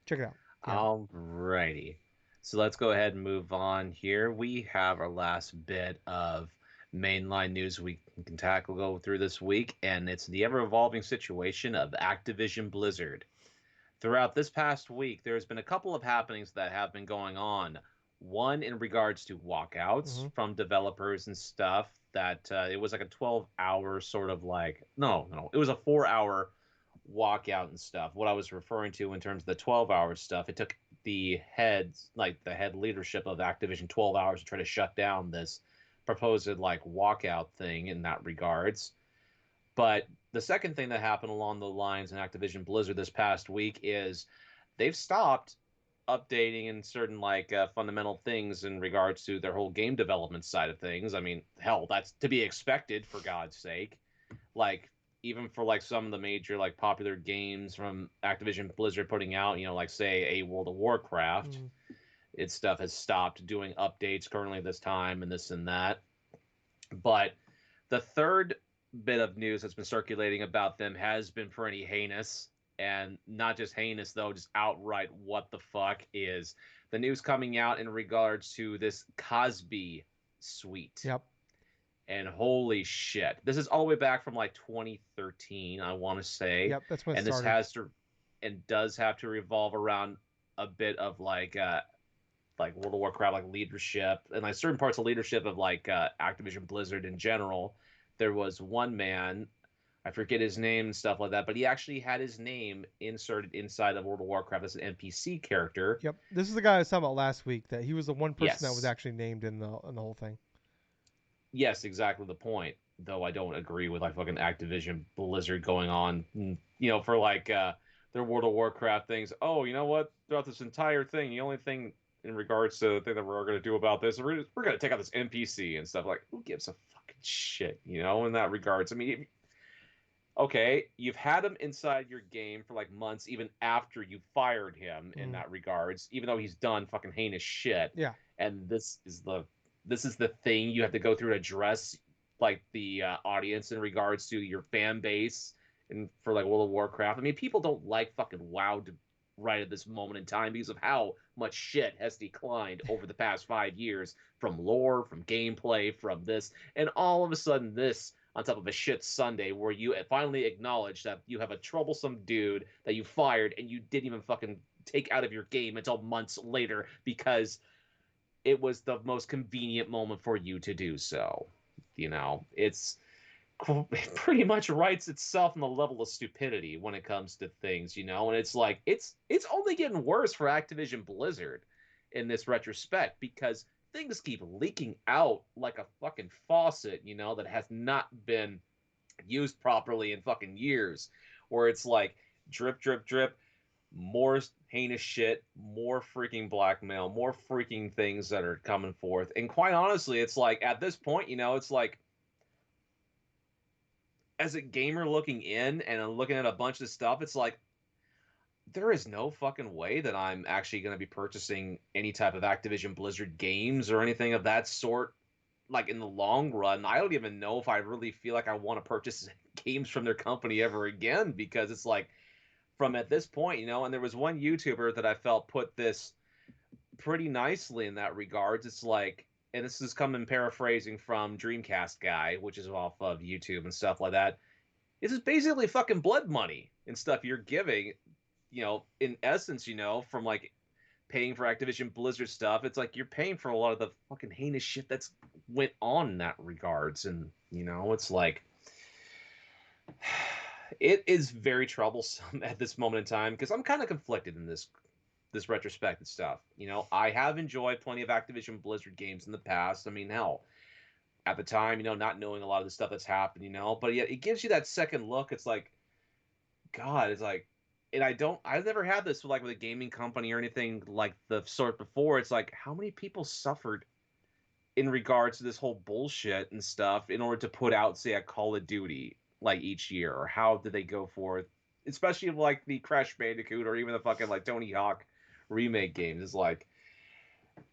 Check it out if you haven't. Alrighty. So let's go ahead and move on here. We have our last bit of mainline news we can tackle go through this week, and it's the ever evolving situation of Activision Blizzard. Throughout this past week, there's been a couple of happenings that have been going on. One in regards to walkouts Mm-hmm. from developers and stuff. That it was like a 12-hour sort of like no, it was a 4-hour walkout and stuff. What I was referring to in terms of the 12-hour stuff, it took the heads, like the head leadership of Activision, 12 hours to try to shut down this proposed like walkout thing in that regards. But the second thing that happened along the lines in Activision Blizzard this past week is they've stopped updating in certain like fundamental things in regards to their whole game development side of things. I mean, hell, that's to be expected for God's sake. Like even for like some of the major like popular games from Activision Blizzard putting out, like say a World of Warcraft, Mm-hmm. its stuff has stopped doing updates currently this time and this and that. But the third bit of news that's been circulating about them has been pretty heinous. And not just heinous, though, just outright what the fuck is the news coming out in regards to this Cosby suite. Yep. And holy shit, this is all the way back from like 2013, I want to say. Yep. That's when it And this started. has to and does have to revolve around a bit of like World of Warcraft, like leadership, and like certain parts of leadership of like Activision Blizzard in general. There was one man, I forget his name and stuff like that, but he actually had his name inserted inside of World of Warcraft as an NPC character. Yep. This is the guy I was talking about last week. That he was the one person that was Yes, actually named in the whole thing. yes, exactly the point. Though I don't agree with like fucking Activision Blizzard going on, for like their World of Warcraft things. Oh, you know what? Throughout this entire thing, the only thing in regards to the thing that we're going to do about this, we're going to take out this NPC and stuff. Like, who gives a fucking shit, in that regards? I mean, okay, you've had him inside your game for like months, even after you fired him in Mm. that regards, even though he's done fucking heinous shit. Yeah. And this is the thing you have to go through to address like the audience in regards to your fan base and for like World of Warcraft. I mean, people don't like fucking WoW right at this moment in time because of how much shit has declined over the past 5 years from lore, from gameplay, from this, and all of a sudden this on top of a shit Sunday where you finally acknowledge that you have a troublesome dude that you fired and you didn't even fucking take out of your game until months later because it was the most convenient moment for you to do so. It's it pretty much writes itself on the level of stupidity when it comes to things, and it's like it's only getting worse for Activision Blizzard in this retrospect because things keep leaking out like a fucking faucet, that has not been used properly in fucking years. where it's like drip, drip, drip, more heinous shit, more freaking blackmail, more freaking things that are coming forth. And quite honestly, it's like at this point, it's like as a gamer looking in and I'm looking at a bunch of stuff, it's like there is no fucking way that I'm actually going to be purchasing any type of Activision Blizzard games or anything of that sort. Like in the long run, I don't even know if I really feel like I want to purchase games from their company ever again because it's like from at this point, and there was one YouTuber that I felt put this pretty nicely in that regards. It's like, and this is coming paraphrasing from Dreamcast Guy, which is off of YouTube and stuff like that. This is basically fucking blood money and stuff you're giving, in essence, from like paying for Activision Blizzard stuff. It's like you're paying for a lot of the fucking heinous shit that's went on in that regards. And, it's like it is very troublesome at this moment in time because I'm kind of conflicted in this retrospective stuff. I have enjoyed plenty of Activision Blizzard games in the past. I mean, hell, at the time, not knowing a lot of the stuff that's happened, but yet it gives you that second look. It's like, God, it's like, and I've never had this with like with a gaming company or anything like the sort before. It's like, how many people suffered in regards to this whole bullshit and stuff in order to put out, say, a Call of Duty like each year, or how did they go for it? Especially like the Crash Bandicoot or even the fucking like Tony Hawk remake games. It's like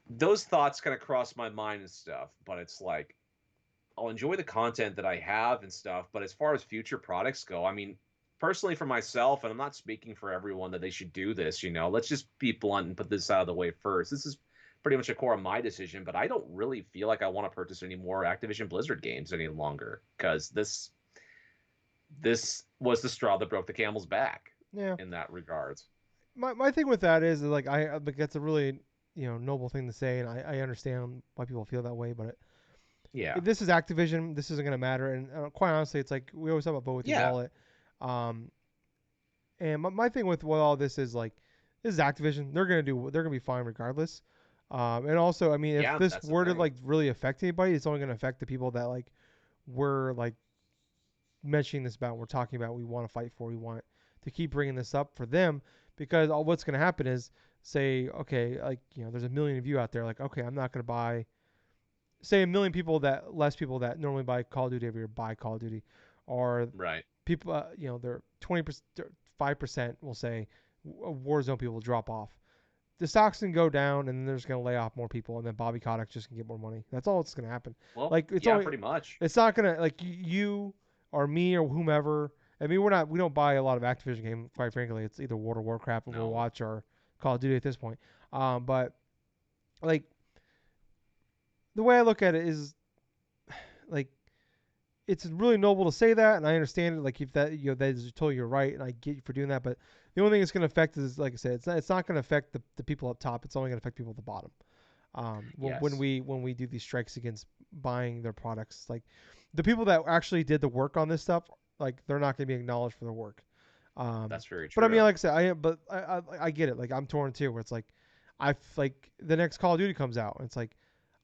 those thoughts kind of cross my mind and stuff, but it's like I'll enjoy the content that I have and stuff, but as far as future products go, I mean, personally for myself, and I'm not speaking for everyone that they should do this, let's just be blunt and put this out of the way first. This is pretty much a core of my decision, but I don't really feel like I want to purchase any more Activision Blizzard games any longer because this was the straw that broke the camel's back Yeah. in that regards. My thing with that is like like that's a really noble thing to say, and I understand why people feel that way, but Yeah. if this is Activision, this isn't gonna matter. And quite honestly, it's like we always talk about vote with your Yeah. wallet. And my thing with all this is like this is Activision. They're gonna be fine regardless. And also, I mean, if Yeah, this that's the were to thing. like really affect anybody, it's only gonna affect the people that like we're like mentioning this about. We're talking about. We want to fight for. We want to keep bringing this up for them because all what's gonna happen is say, okay, like there's a million of you out there. Like, okay, I'm not gonna buy. Say a million people that less people that normally buy Call of Duty every year buy Call of Duty, or Right. people, they're 20%, 5% will say Warzone people will drop off. The stocks can go down, and then they're just gonna lay off more people, and then Bobby Kotick just can get more money. That's all that's gonna happen. Well, Like yeah, pretty much. it's not gonna like you or me or whomever. I mean, we don't buy a lot of Activision games. Quite frankly, it's either World of Warcraft or No. Overwatch or Call of Duty at this point. But like the way I look at it is like it's really noble to say that, and I understand it. Like if that that is totally you're right, and I get you for doing that. But the only thing it's going to affect is, like I said, it's not going to affect the people up top. It's only going to affect people at the bottom. Yes. When we do these strikes against buying their products, like the people that actually did the work on this stuff, like they're not going to be acknowledged for their work. That's very But I mean, true. like I said, I get it. Like I'm torn too, where it's like like the next Call of Duty comes out, and it's like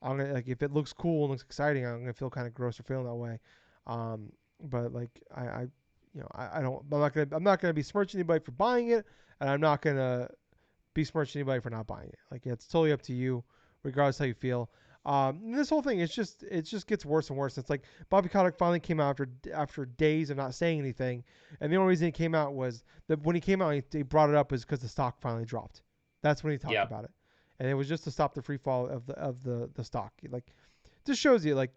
I'm gonna like if it looks cool and looks exciting, I'm gonna feel kind of gross or feeling that way. But like I don't I'm not gonna besmirch anybody for buying it, and I'm not gonna besmirch anybody for not buying it. Like it's totally up to you, regardless how you feel. This whole thing it just gets worse and worse. It's like Bobby Kotick finally came out after days of not saying anything, and the only reason he came out was that when he came out, he brought it up is because the stock finally dropped. That's when he talked Yep. about it, and it was just to stop the free fall of the stock. Like just shows you like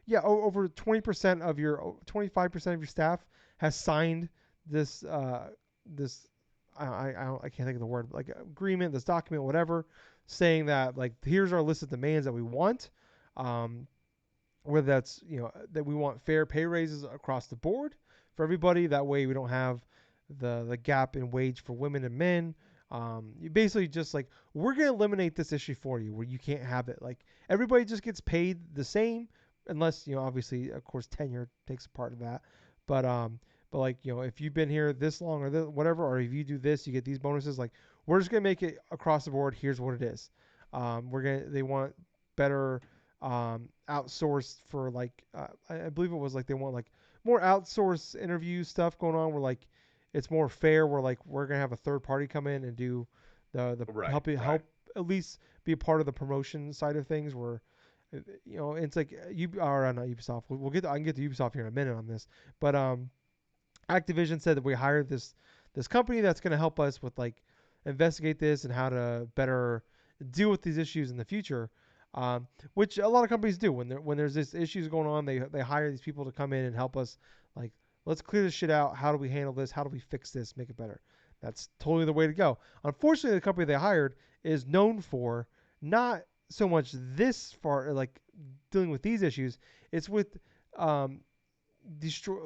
yeah, over 20% of your 25% of your staff has signed this this I can't think of the word like agreement, this document, whatever, saying that like here's our list of demands that we want, um, whether that's that we want fair pay raises across the board for everybody. That way we don't have the gap in wage for women and men. You basically just like we're gonna eliminate this issue for you where you can't have it like everybody just gets paid the same unless obviously of course tenure takes a part of that, but like if you've been here this long or whatever, or if you do this you get these bonuses. Like we're just gonna make it across the board. Here's what it is. They want better outsourced for like I believe it was like they want like more outsourced interview stuff going on where like it's more fair. Where like we're gonna have a third party come in and do the Right, help right. at least be a part of the promotion side of things. Where it's like you are not Ubisoft. We'll get I can get to Ubisoft here in a minute on this, but Activision said that we hired this company that's going to help us with like investigate this and how to better deal with these issues in the future. Which a lot of companies do when there's this issues going on, they hire these people to come in and help us. Like, let's clear this shit out. How do we handle this? How do we fix this? Make it better. That's totally the way to go. Unfortunately, the company they hired is known for not so much this far like dealing with these issues. It's with um, destroy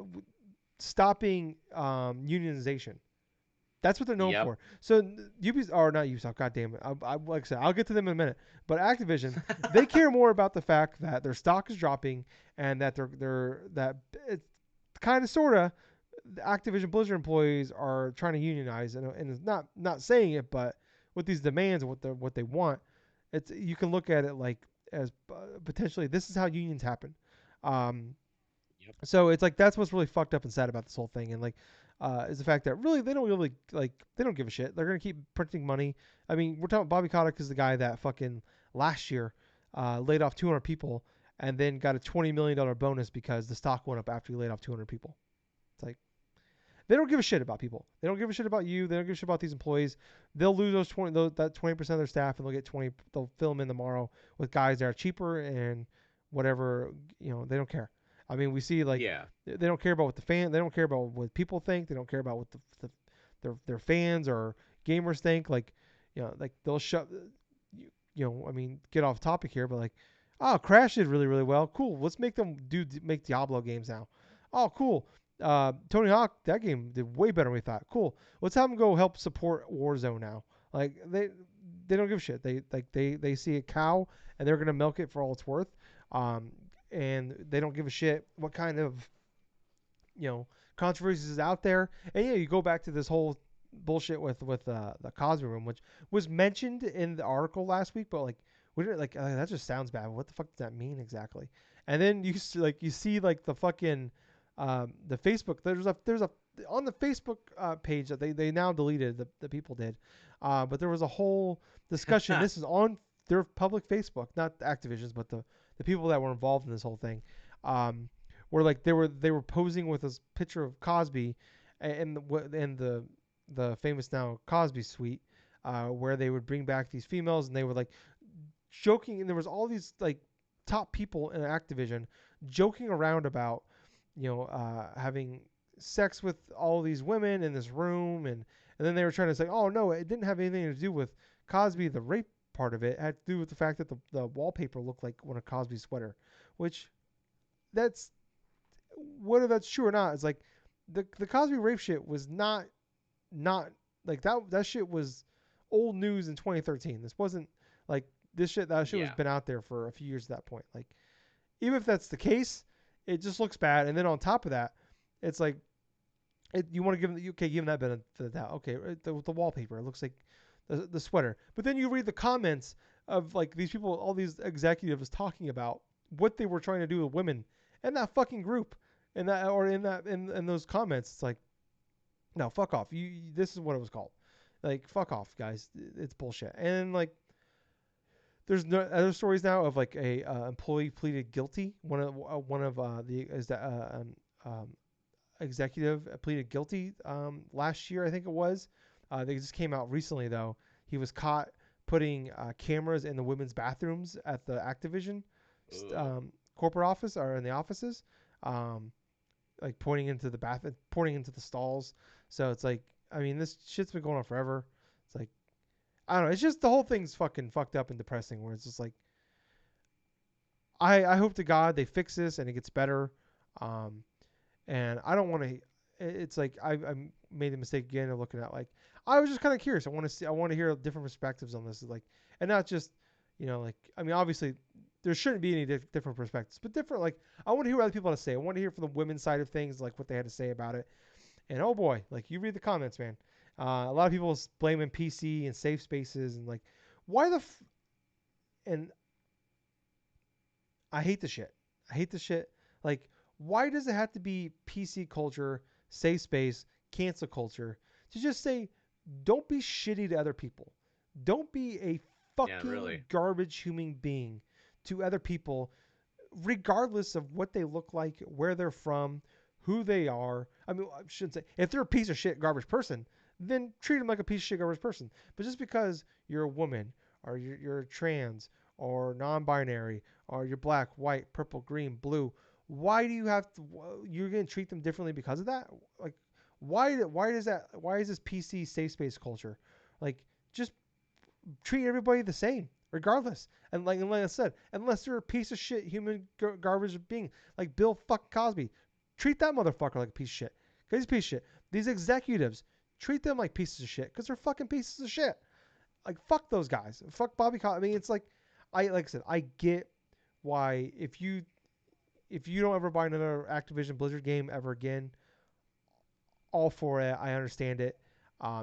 stopping unionization. That's what they're known Yep. for. So Ubisoft, or not Ubisoft, God damn it. Like I said, I'll get to them in a minute. But Activision, they care more about the fact that their stock is dropping and that that it's kind of sorta Activision Blizzard employees are trying to unionize and it's not saying it, but with these demands and what they want, it's you can look at it like as potentially this is how unions happen. Um, Yep. so it's like that's what's really fucked up and sad about this whole thing, and like, is the fact that really they don't really like they don't give a shit. They're gonna keep printing money. I mean, we're talking Bobby Kotick is the guy that fucking last year laid off 200 people and then got a $20 million bonus because the stock went up after he laid off 200 people. It's like they don't give a shit about people. They don't give a shit about you. They don't give a shit about these employees. They'll lose that 20% of their staff and they'll get 20. They'll fill them in tomorrow with guys that are cheaper and whatever. They don't care. I mean, we see like Yeah. they don't care about what they don't care about what people think. They don't care about what their fans or gamers think. Like, like they'll shut. I mean, get off topic here, but like, oh, Crash did really really well. Cool. Let's make them make Diablo games now. Oh, cool. Tony Hawk, that game did way better than we thought. Cool. Let's have them go help support Warzone now. Like they don't give a shit. They see a cow and they're gonna milk it for all it's worth. Um, and they don't give a shit what kind of controversies is out there. And yeah, you go back to this whole bullshit with the Cosby Room, which was mentioned in the article last week, but like we didn't like that just sounds bad. What the fuck does that mean exactly? And then you see like the fucking the Facebook there's a on the Facebook page that they now deleted the people did, but there was a whole discussion. This is on their public Facebook, not Activision's, but the people that were involved in this whole thing. Where like they were posing with this picture of Cosby and the famous now Cosby suite, where they would bring back these females and they were like joking, and there was all these like top people in Activision joking around about having sex with all these women in this room, and then they were trying to say, oh no, it didn't have anything to do with Cosby, the rape part of it. It had to do with the fact that the wallpaper looked like one of Cosby's sweater, which that's whether that's true or not. It's like the Cosby rape shit was not like that shit was old news in 2013. This wasn't like that shit was Yeah. been out there for a few years at that point. Like even if that's the case, it just looks bad. And then on top of that, it's like you want to give them give them that benefit of the doubt. Okay, the wallpaper, it looks like the sweater. But then you read the comments of like these people, all these executives talking about what they were trying to do with women in that fucking group, in that or in that in those comments. It's like, no, fuck off. This is what it was called. Like, fuck off, guys. It's bullshit. And like, there's no other stories now of like a employee pleaded guilty. One of the is that executive pleaded guilty last year, I think it was. They just came out recently though. He was caught putting cameras in the women's bathrooms at the Activision Ugh. corporate office or in the offices, um, like pointing into the stalls. So it's like, I mean, this shit's been going on forever. It's like, I don't know. It's just the whole thing's fucking fucked up and depressing. Where it's just like, I hope to God they fix this and it gets better. Um, and I don't want to. It's like I made a mistake again of looking at like I was just kind of curious. I want to hear different perspectives on this. Like, and not just like I mean obviously there shouldn't be any different perspectives, but different like I want to hear what other people have to say. I want to hear from the women's side of things, like what they had to say about it. And oh boy, like you read the comments, man. A lot of people blaming PC and safe spaces and like why and I hate the shit. I hate the shit. Like, why does it have to be PC culture, safe space, cancel culture to just say, don't be shitty to other people. Don't be a Yeah, fucking really. garbage human being to other people, regardless of what they look like, where they're from, who they are. I mean, I shouldn't say, if they're a piece of shit garbage person, then treat them like a piece of shit garbage person. But just because you're a woman, or you're trans, or non-binary, or you're black, white, purple, green, blue, why do you have to? You're gonna treat them differently because of that? Like, why does that? Why is this PC safe space culture? Like, just treat everybody the same, regardless. And like I said, unless they're a piece of shit human garbage being like Bill fuck Cosby, treat that motherfucker like a piece of shit. Cause he's a piece of shit. These executives, treat them like pieces of shit because they're fucking pieces of shit. Like, fuck those guys. Fuck Bobby Cosby. I mean, it's like I said, I get why if you don't ever buy another Activision Blizzard game ever again, all for it. I understand it.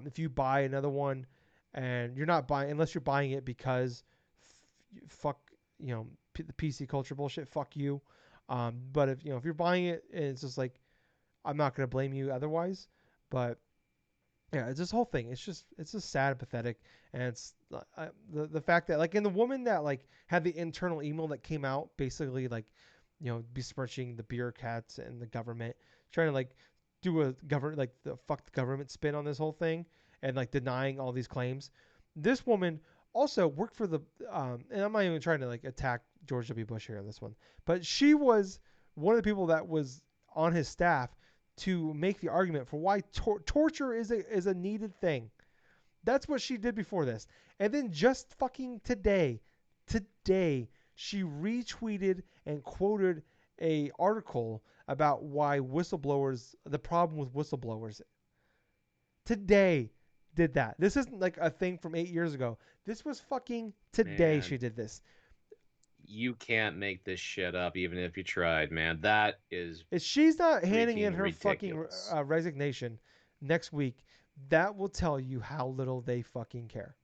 If you buy another one and you're not buying, unless you're buying it because fuck, the PC culture bullshit, fuck you. But if you're buying it and it's just like, I'm not gonna blame you otherwise. But yeah, it's this whole thing. It's just sad and pathetic, and it's the fact that, like, in the woman that like had the internal email that came out, basically like, besmirching the bureaucrats and the government, trying to like do a government, like, the fuck the government spin on this whole thing, and like denying all these claims. This woman also worked for the and I'm not even trying to like attack George W. Bush here on this one, but she was one of the people that was on his staff to make the argument for why torture is a needed thing. That's what she did before this. And then just fucking today, she retweeted and quoted a article about why whistleblowers, the problem with whistleblowers. Today did that. This isn't like a thing from 8 years ago. This was fucking today Man, she did this. you can't make this shit up even if you tried, man. That is If she's not handing in freaking her fucking ridiculous. resignation next week, that will tell you how little they fucking care.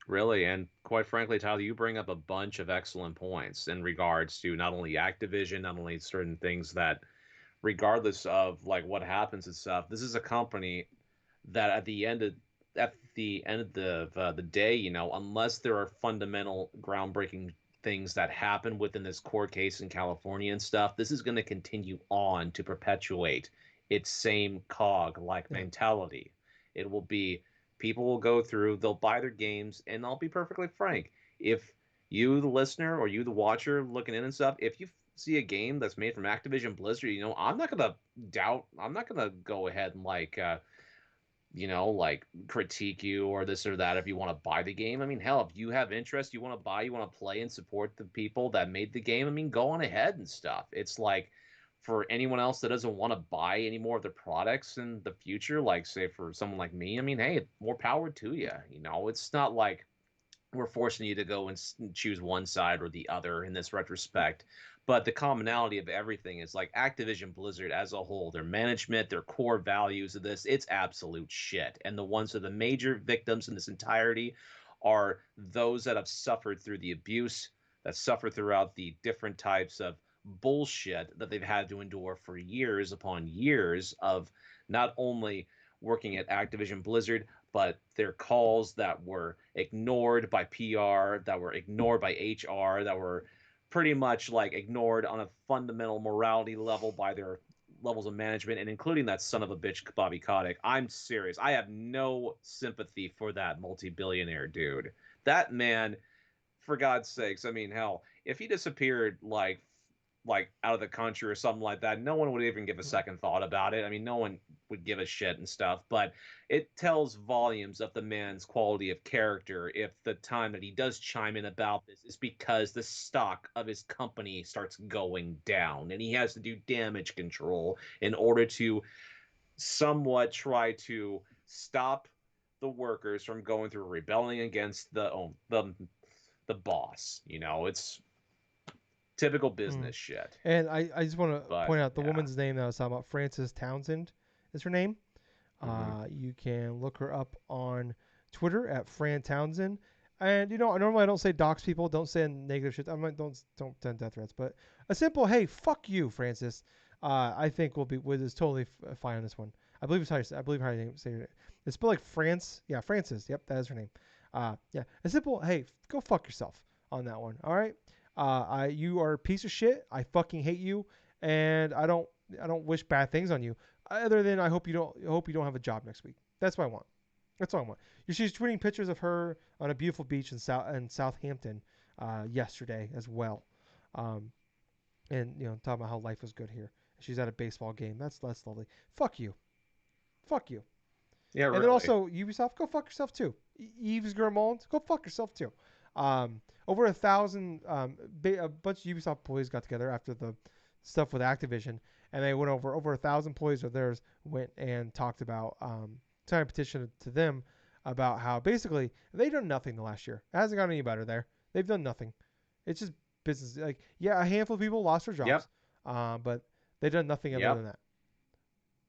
Really, and quite frankly, Tyler, you bring up a bunch of excellent points in regards to not only Activision, not only certain things that, regardless of like what happens and stuff, this is a company that at the end of the day, unless there are fundamental groundbreaking things that happen within this court case in California and stuff, this is going to continue on to perpetuate its same cog like Yeah. mentality. It will be people will go through, they'll buy their games, and I'll be perfectly frank. If you, the listener, or you, the watcher, looking in and stuff, if you see a game that's made from Activision Blizzard, I'm not gonna go ahead and like critique you or this or that if you want to buy the game. I mean, hell, if you have interest, you want to buy, you want to play and support the people that made the game, I mean, go on ahead and stuff. It's like for anyone else that doesn't want to buy any more of their products in the future, like say for someone like me, I mean, hey, more power to you. It's not like we're forcing you to go and choose one side or the other in this retrospect. But the commonality of everything is like Activision Blizzard as a whole, their management, their core values of this, it's absolute shit. And the ones that are the major victims in this entirety are those that have suffered through the abuse, that suffer throughout the different types of bullshit that they've had to endure for years upon years of not only working at Activision Blizzard, but their calls that were ignored by PR, that were ignored by HR, that were pretty much like ignored on a fundamental morality level by their levels of management, and including that son of a bitch Bobby Kotick. I'm serious. I have no sympathy for that multi-billionaire dude. That man, for God's sakes, I mean, hell, if he disappeared like out of the country or something like that, no one would even give a second thought about it. I mean, no one would give a shit and stuff, but it tells volumes of the man's quality of character if the time that he does chime in about this is because the stock of his company starts going down and he has to do damage control in order to somewhat try to stop the workers from going through rebelling against the boss. It's typical Mm. business shit. And I just want to But point out the yeah. woman's name that I was talking about, Frances Townsend is her name. Hmm. You can look her up on Twitter at Fran Townsend. And normally I don't say dox people, don't say negative shit. I might don't send death threats, but a simple hey, fuck you, Francis. I think Wiz is totally fine on this one. I believe how you say it. It's spelled like France. Yeah, Francis. Yep, that is her name. Yeah, a simple. Hey, go fuck yourself on that one. All right. You are a piece of shit. I fucking hate you, and I don't wish bad things on you. Other than I hope you don't have a job next week. That's what I want. That's all I want. She's tweeting pictures of her on a beautiful beach in Southampton yesterday as well, um, and talking about how life was good here. She's at a baseball game. That's lovely. Fuck you. Fuck you. Yeah, And then really. also Ubisoft, go fuck yourself too. Yves Guillemot, go fuck yourself too. Over 1,000, a bunch of Ubisoft employees got together after the stuff with Activision, and they went over 1,000 employees of theirs went and talked about signed a petition to them about how basically they've done nothing the last year. It hasn't gotten any better there. They've done nothing. It's just business. Like yeah, a handful of people lost their Yep. jobs, but they've done nothing other Yep. than that.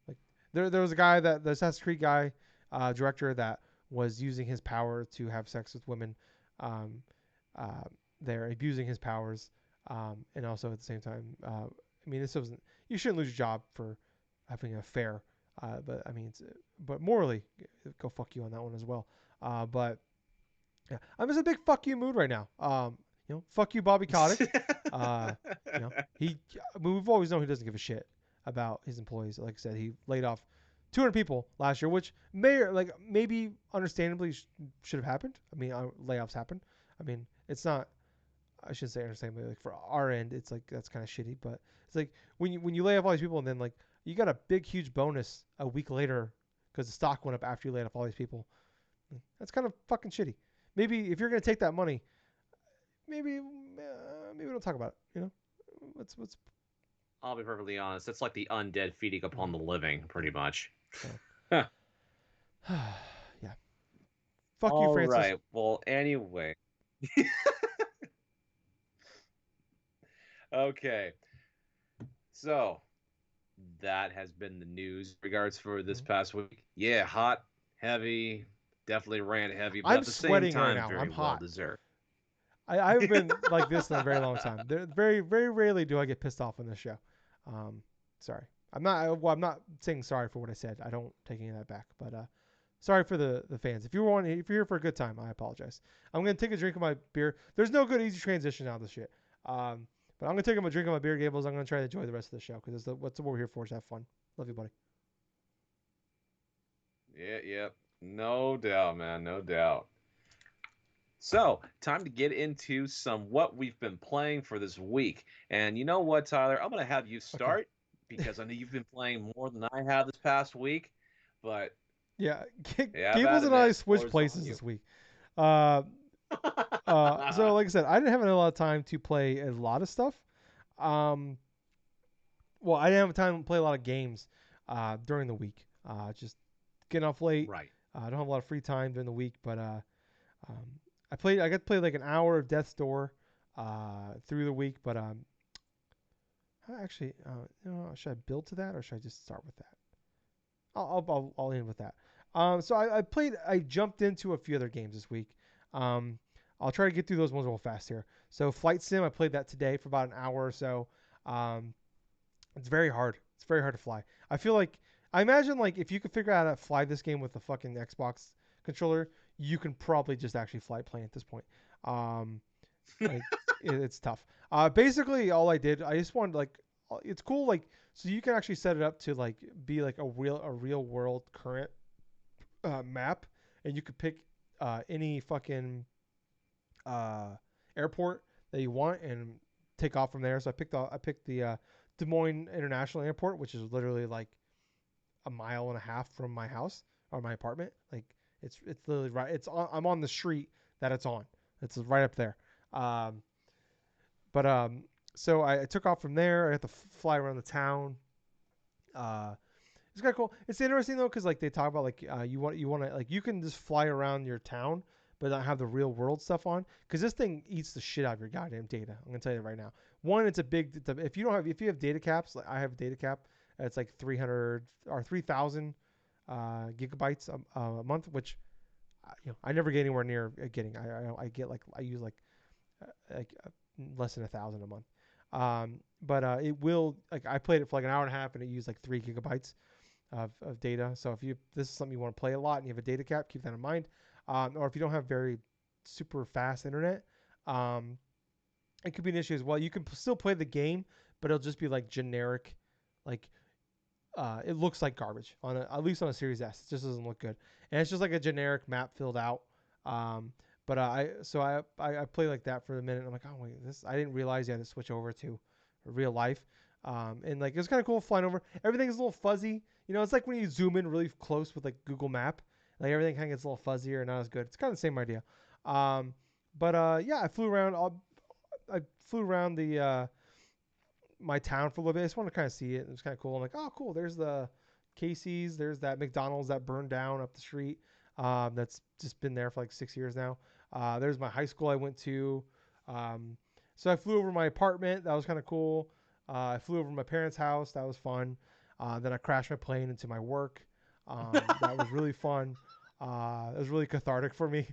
Like there was a guy that the Assassin's Creed guy director that was using his power to have sex with women. Um, uh, they're abusing his powers, and also at the same time, I mean, this wasn't. You shouldn't lose your job for having an affair, but I mean, but morally, go fuck you on that one as well. But yeah, I'm just in a big fuck you mood right now. Fuck you, Bobby Kotick. Uh, he. We've always known he doesn't give a shit about his employees. Like I said, he laid off 200 people last year, which maybe understandably should have happened. I mean, layoffs happen. I mean, it's not. I shouldn't say understandably. Like for our end, it's like that's kind of shitty. But it's like when you lay off all these people and then like you got a big huge bonus a week later because the stock went up after you laid off all these people. That's kind of fucking shitty. Maybe if you're gonna take that money, maybe we don't talk about it. What's I'll be perfectly honest. It's like the undead feeding upon mm, the living, pretty much. so Huh. yeah. Fuck you, All Francis. right. Well, anyway. Okay. So that has been the news in regards for this Mm. past week. Yeah, hot, heavy, definitely rant heavy, but I'm at the same sweating right time, now. very I'm well hot. deserved. I've been like this in a very long time. Very very rarely do I get pissed off on this show. Um, sorry. I'm not saying sorry for what I said. I don't take any of that back. But sorry for the fans. If you're here for a good time, I apologize. I'm gonna take a drink of my beer. There's no good easy transition out of this shit. But I'm gonna take a drink of my beer, Gables. I'm gonna try to enjoy the rest of the show because what we're here for is have fun. Love you, buddy. Yeah, yeah. No doubt, man. No doubt. So, time to get into some what we've been playing for this week. And you know what, Tyler? I'm going to have you Okay. start because I know you've been playing more than I have this past week. But Yeah, yeah, Gables about it, and I man. switched Floor's on places you. this week. Uh, so like I said, I didn't have a lot of time to play a lot of stuff. Um, well, I didn't have time to play a lot of games during the week. Just getting off late. Right. I don't have a lot of free time during the week, but um, I got to play like an hour of Death's Door through the week. But actually, should I build to that or should I just start with that? I'll end with that. So I jumped into a few other games this week. Um, I'll try to get through those ones real fast here. So Flight Sim, I played that today for about an hour or so. Um, it's very hard. It's very hard to fly. I imagine like if you could figure out how to fly this game with the fucking Xbox controller, you can probably just actually fly a plane at this point. Um, like it's tough. Basically all I did, I just wanted like it's cool like so you can actually set it up to like be like a real world current map, and you could pick any fucking uh, airport that you want and take off from there. So I picked the Des Moines International Airport, which is literally like a mile and a half from my house or my apartment. Like it's literally right. I'm on the street that it's on. It's right up there. Um, but so I took off from there. I had to fly around the town. Uh, it's kind of cool. It's interesting though, because like they talk about like you want to like you can just fly around your town, but not have the real world stuff on. Because this thing eats the shit out of your goddamn data. I'm gonna tell you right now. One, if you have data caps, like I have a data cap, it's like 300 or 3,000 gigabytes a month, which I never get anywhere near getting. I get like I use like less than 1,000 a month. but it will like I played it for like an hour and a half and it used like 3 gigabytes of data. So if you this is something you want to play a lot and you have a data cap, keep that in mind. Or if you don't have very super fast internet, um, it could be an issue as well. You can still play the game, but it'll just be like generic, like it looks like garbage on at least on a Series S. It just doesn't look good, and it's just like a generic map filled out. Um, but I play like that for a minute. And I'm like, oh wait, this I didn't realize you had to switch over to real life. And like it was kind of cool flying over. Everything's a little fuzzy. You know, it's like when you zoom in really close with like Google Map, like everything kind of gets a little fuzzier and not as good. It's kind of the same idea. Um, but yeah, I flew around. I flew around the my town for a little bit. I just wanted to kind of see it. It was kind of cool. I'm like, oh, cool. There's the Casey's. There's that McDonald's that burned down up the street. That's just been there for like 6 years now. There's my high school I went to. Um, so I flew over my apartment. That was kind of cool. I flew over my parents' house. That was fun. Then I crashed my plane into my work. That was really fun. It was really cathartic for me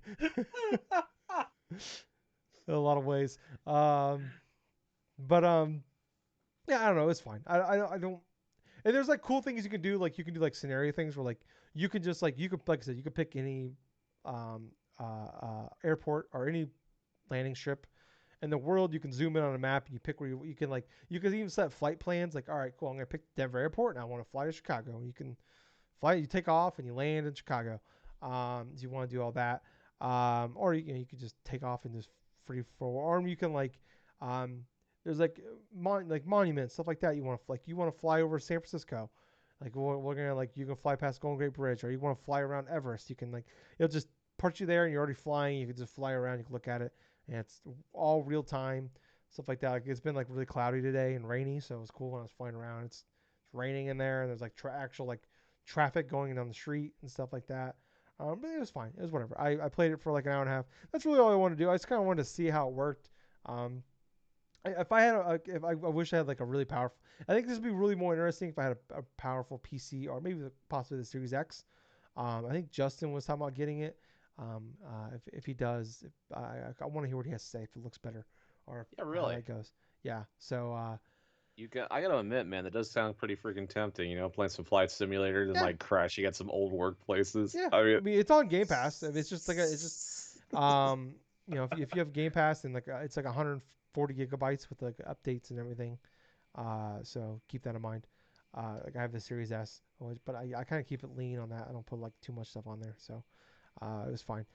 in a lot of ways. But yeah, I don't know. It's fine. I don't. And there's like cool things you can do. Like you can do like scenario things where like you can just like you could like I said you could pick any airport or any landing strip in the world. You can zoom in on a map and you pick where you can like you can even set flight plans. Like all right, cool. I'm gonna pick Denver Airport and I want to fly to Chicago. You can fly. You take off and you land in Chicago. So you want to do all that. Or you could just take off and just free for. Or you can like um, there's like like monuments stuff like that. You want to fly over San Francisco, like we're gonna like you can fly past Golden Gate Bridge, or you want to fly around Everest. You can like it'll just put you there and you're already flying. You can just fly around. You can look at it, and it's all real time stuff like that. Like it's been like really cloudy today and rainy, so it was cool when I was flying around. It's raining in there, and there's like actual like traffic going down the street and stuff like that. But it was fine. It was whatever. I played it for like an hour and a half. That's really all I wanted to do. I just kind of wanted to see how it worked. If I had if I wish I had like a really powerful. I think this would be really more interesting if I had a powerful PC or maybe possibly the Series X. I think Justin was talking about getting it. If he does, I want to hear what he has to say if it looks better or Yeah, how really. that goes. Yeah. So I gotta admit, man, that does sound pretty freaking tempting. Playing some flight simulators and yeah, like crashing at some old workplaces. yeah. I mean, I mean, it's on Game Pass. I mean, it's just like it's just um, if you have Game Pass and like it's like 140 gigabytes with like updates and everything. So keep that in mind. Like I have the Series S, but I kind of keep it lean on that. I don't put like too much stuff on there, so it was fine.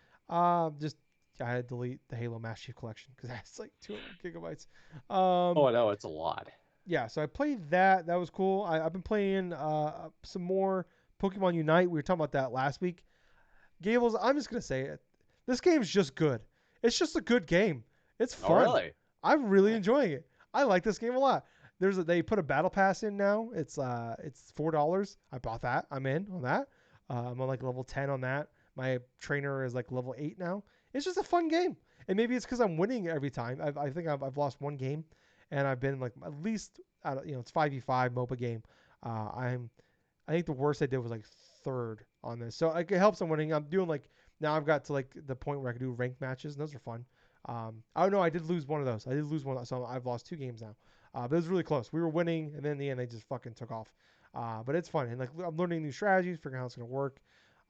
Just I had to delete the Halo Master Chief Collection because that's like 200 gigabytes. oh, Um, I know it's a lot. yeah, so I played that. That was cool. I've been playing some more Pokemon Unite. We were talking about that last week. Gables, I'm just gonna say it. This game's just good. It's just a good game. It's Oh, fun. really? I'm really enjoying it. I like this game a lot. They put a battle pass in now. It's $4. I bought that. I'm in on that. I'm on like level 10 on that. My trainer is like level 8 now. It's just a fun game. And maybe it's because I'm winning every time. I think I've lost one game, and I've been like at least it's 5v5 MOBA game. I'm I think the worst I did was like third on this. So like, it helps I'm winning. I'm doing like now I've got to like the point where I can do ranked matches, and those are fun. Oh no, I did lose one of those. I did lose one, so I've lost 2 games now. But it was really close. We were winning, and then in the end they just fucking took off. But it's fun, and like I'm learning new strategies, figuring out how it's gonna work.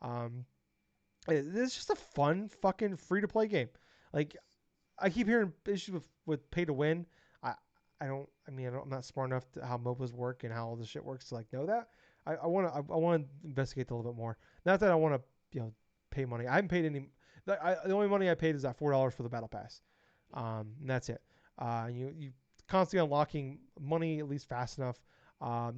Um, it's just a fun fucking free to play game. Like I keep hearing issues with pay to win. I I don't. I mean, I'm not smart enough to how MOBAs work and how all this shit works to like know that. I want to investigate a little bit more. Not that I want to pay money. I haven't paid any. The only money I paid is that $4 for the battle pass. And that's it. You constantly unlocking money at least fast enough.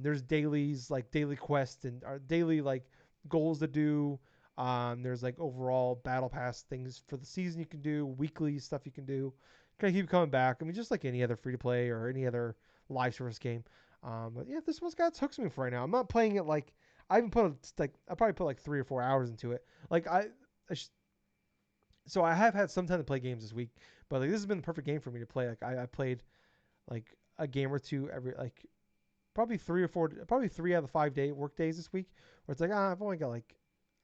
There's dailies like daily quests and daily like goals to do. There's like overall battle pass things for the season you can do, weekly stuff you can do. Kind of keep coming back. I mean, just like any other free to play or any other live service game. But yeah, this one's got hooks me for right now. I'm not playing it like I haven't put like I probably put like 3 or 4 hours into it. Like so I have had some time to play games this week, but like this has been the perfect game for me to play. Like I played like a game or two every like probably 3 or 4, probably 3 out of the 5 work days this week. Where it's like I've only got like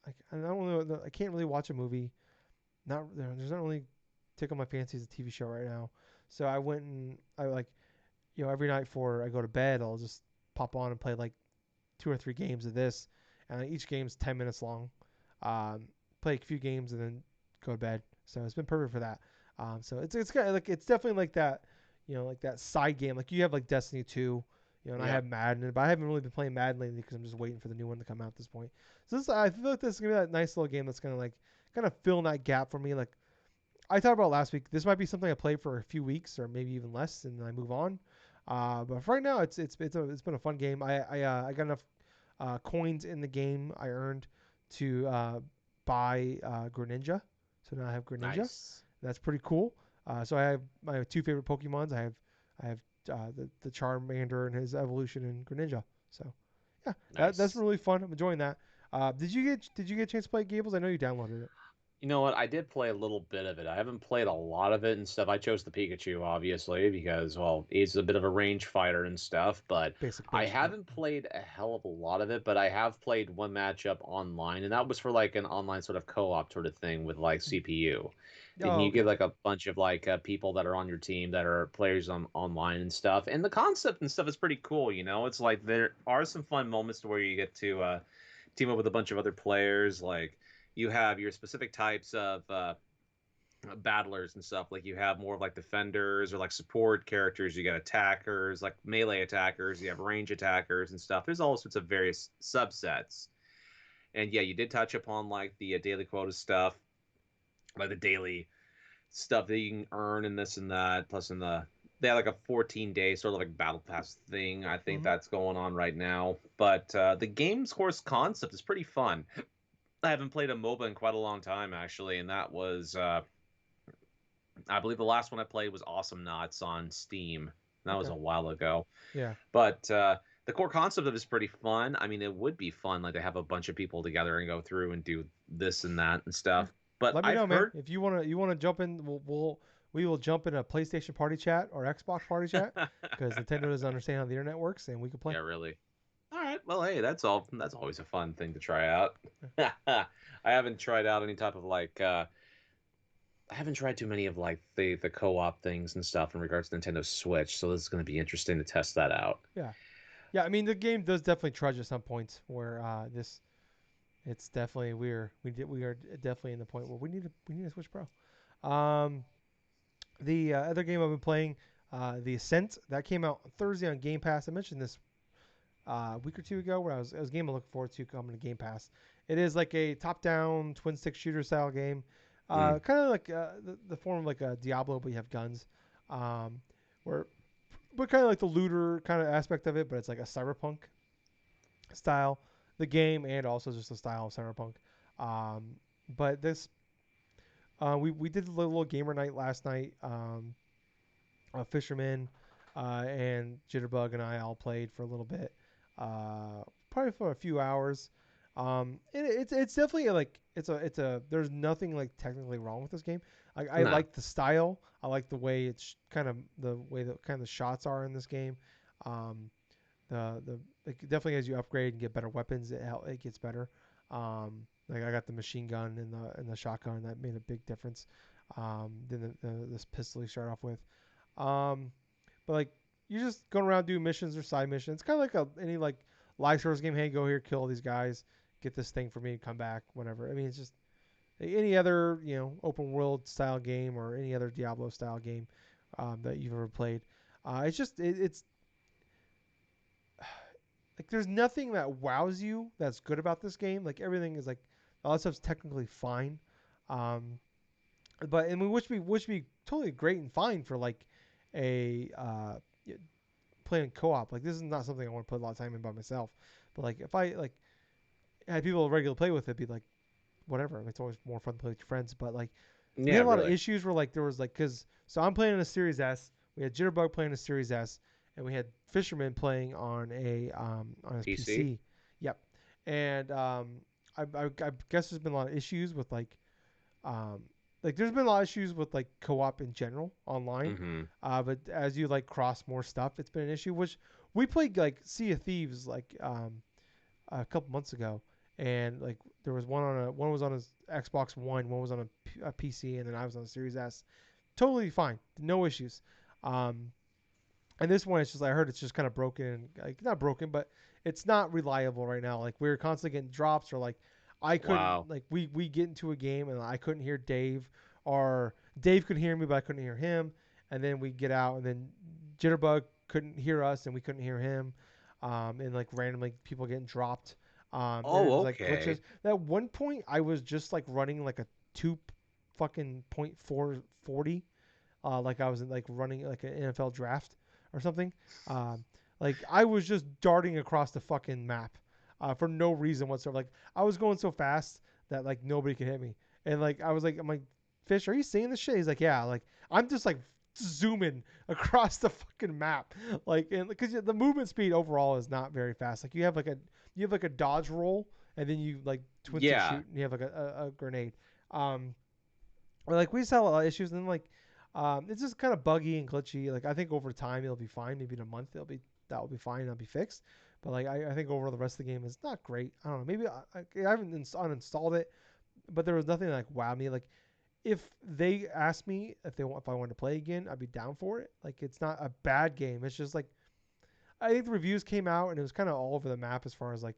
I don't know, I can't really watch a movie. There's not really tickle my fancy as a TV show right now. So I went and I like every night before I go to bed, I'll just pop on and play like 2 or 3 games of this, and each game's 10 minutes long. Um, Play a few games and then go to bed. So it's been perfect for that. So it's kind of like it's definitely like that, like that side game. Like you have like Destiny 2, and I Yep. have Madden, but I haven't really been playing Madden lately because I'm just waiting for the new one to come out at this point. So I feel like this is gonna be that nice little game that's gonna like kind of fill in that gap for me. Like I talked about last week, this might be something I play for a few weeks or maybe even less, and then I move on. But for right now, it's been a fun game. I got enough coins in the game I earned to buy Greninja. So now I have Greninja. Nice. That's pretty cool. So I have my 2 favorite Pokemons. I have the Charmander and his evolution in Greninja. So yeah, that's Nice. really fun. I'm enjoying that. Did you get a chance to play Gables? I know you downloaded it. You know what? I did play a little bit of it. I haven't played a lot of it and stuff. I chose the Pikachu, obviously, because, well, he's a bit of a range fighter and stuff, but Basic I bitch. Yep. haven't played a hell of a lot of it, but I have played one matchup online, and that was for like an online sort of co-op sort of thing with like CPU. And Oh, you get okay. like a bunch of like people that are on your team that are players on online and stuff. And the concept and stuff is pretty cool, you know? It's like there are some fun moments to where you get to team up with a bunch of other players, like you have your specific types of battlers and stuff. Like you have more of like defenders or like support characters. You got attackers, like melee attackers. You have range attackers and stuff. There's all sorts of various subsets. And yeah, you did touch upon like the daily quota stuff, like the daily stuff that you can earn and this and that. Plus, in they have like a 14-day sort of like battle pass thing. I think Mm-hmm. that's going on right now. But the game's course concept is pretty fun. I haven't played a MOBA in quite a long time, actually, and that was, I believe the last one I played was Awesome Knots on Steam. That was Okay. a while ago. Yeah. But the core concept of it is pretty fun. I mean, it would be fun, like, to have a bunch of people together and go through and do this and that and Yeah. stuff. But Let me I've know, man. heard, If you wanna jump in, we will jump in a PlayStation party chat or Xbox party chat because Nintendo doesn't understand how the internet works, and we can play. yeah, really. All right, well, hey, that's all. That's always a fun thing to try out. I haven't tried out any type of like I haven't tried too many of like the co-op things and stuff in regards to Nintendo Switch, so this is going to be interesting to test that out. Yeah. Yeah. I mean, the game does definitely trudge at some points where it's definitely we are definitely in the point where we need a Switch Pro. Um, the other game I've been playing, the Ascent, that came out Thursday on Game Pass. I mentioned this a week or two ago where it was a game I'm looking forward to coming to Game Pass. It is like a top-down twin stick shooter style game, Mm, kind of like the form of like a Diablo, but you have guns. Um, where but kind of like the looter kind of aspect of it, but it's like a cyberpunk style, the game, and also just the style of cyberpunk. Um, but this, we did a little gamer night last night. Fisherman and Jitterbug and I all played for a little bit, probably for a few hours. And it's definitely like it's a there's nothing like technically wrong with this game. I no, like the style. I like the way it's kind of the way that kind of the shots are in this game. Um, the like definitely as you upgrade and get better weapons, it gets better. Like I got the machine gun and the shotgun that made a big difference. Then this pistol you start off with. Um, but like you're just going around doing missions or side missions. It's kind of like any like live service game. Hey, go here, kill all these guys, get this thing for me, come back, whatever. I mean, it's just like any other open world style game or any other Diablo style game that you've ever played. It's like there's nothing that wows you that's good about this game. Like everything is like all that stuff's technically fine. Um, but I mean, which be totally great and fine for like a playing co-op. Like this is not something I want to put a lot of time in by myself. But like if I like had people regularly play with it, it'd be like whatever. It's always more fun to play with your friends. But like we yeah, had a lot of really. issues where like there was like because so I'm playing on a Series S. We had Jitterbug playing a Series S, and we had Fisherman playing on his PC. PC. Yep. And I guess there's been a lot of issues with um, there's been a lot of issues with like co-op in general online. Mm-hmm. But as you like cross more stuff, it's been an issue. Which we played like Sea of Thieves like a couple months ago, and like there was one was on his Xbox One was on a PC, and then I was on a Series S. Totally fine, no issues. Um, And this one, it's just I heard it's just kind of broken, like not broken, but it's not reliable right now. Like we're constantly getting drops, or like I couldn't, Wow. like we get into a game and I couldn't hear Dave, or Dave could hear me but I couldn't hear him, and then we get out and then Jitterbug couldn't hear us and we couldn't hear him, and like randomly people getting dropped. And it Oh, was like glitches. okay. At one point, I was just like running like a two fucking point 440, like I was like running like an NFL draft or something. Um, like I was just darting across the fucking map for no reason whatsoever. Like I was going so fast that like nobody could hit me, and like I was like, I'm like, Fish, are you seeing this shit? He's like, yeah. Like I'm just like zooming across the fucking map, like, and because the movement speed overall is not very fast. Like you have like a dodge roll, and then you like twist and Yeah. shoot, and you have like a grenade. Um, or like we just had a lot of issues, and then like it's just kind of buggy and glitchy. Like I think over time it'll be fine. Maybe in a month that'll be fine. It'll be fixed. But like I think overall the rest of the game is not great. I don't know. Maybe I haven't uninstalled it, but there was nothing that, like wow me. Like if they asked me if I wanted to play again, I'd be down for it. Like it's not a bad game. It's just like I think the reviews came out and it was kind of all over the map as far as like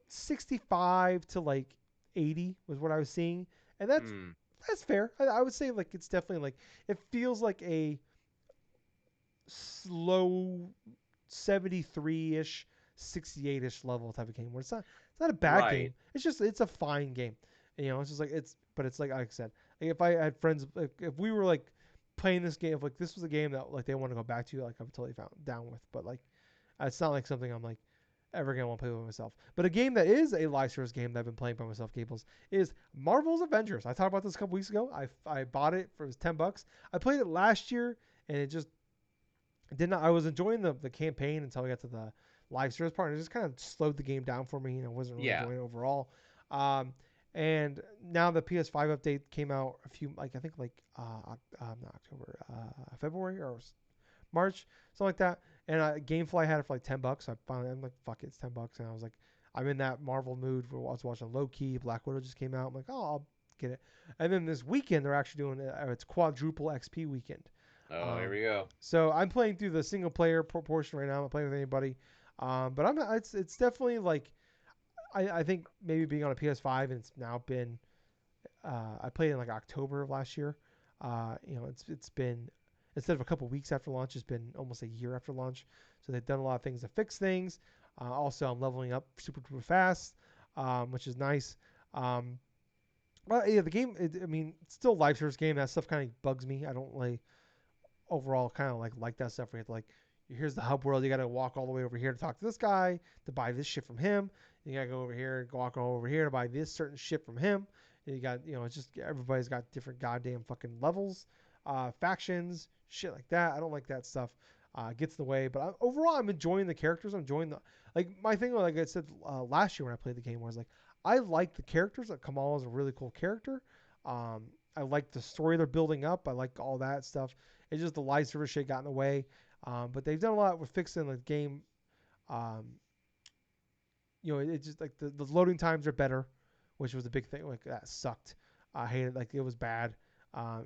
65 to like 80 was what I was seeing, and Hmm. that's fair. I would say like it's definitely like it feels like a slow 73 ish, 68 ish level type of game where it's not a bad Right. game. It's just it's a fine game. And, it's just like it's like I said, like if I had friends, if we were like playing this game, if like this was a game that like they want to go back to, like I'm totally down with. But like it's not like something I'm like ever gonna want to play with myself. But a game that is a live service game that I've been playing by myself, Gables, is Marvel's Avengers. I talked about this a couple weeks ago. I bought it for it was $10. I played it last year and it just did not. I was enjoying the campaign until we got to the live service part, and it just kind of slowed the game down for me. I wasn't really Yeah. enjoying it overall. Um, and now the PS5 update came out a few, like I think like not October, February or March, something like that. And GameFly had it for like $10. So I'm like, fuck it, it's $10. And I was like, I'm in that Marvel mood where I was watching Loki. Black Widow just came out. I'm like, oh, I'll get it. And then this weekend they're actually doing it's quadruple XP weekend. Oh, here Um, we go. so I'm playing through the single player portion right now. I'm not playing with anybody. But it's definitely like I think maybe being on a PS5 and it's now been I played in like October of last year. It's been instead of a couple weeks after launch, it's been almost a year after launch. So they've done a lot of things to fix things. Also, I'm leveling up super duper fast, which is nice. Um, but yeah, the game. I mean, it's still a live service game. That stuff kind of bugs me. I don't really overall kind of like that stuff where you have to like here's the hub world, you got to walk all the way over here to talk to this guy to buy this shit from him, you got to go over here, walk all over here to buy this certain shit from him, and you got it's just everybody's got different goddamn fucking levels, factions, shit like that. I don't like that stuff. Gets in the way, but overall I'm enjoying the characters. I'm enjoying the like my thing, like I said last year when I played the game, was like I like the characters. Like Kamala is a really cool character. um, I like the story they're building up. I like all that stuff. It's just the live service shit got in the way. But they've done a lot with fixing the game. Um, it's just like the loading times are better, which was a big thing. Like that sucked. I hated like it was bad.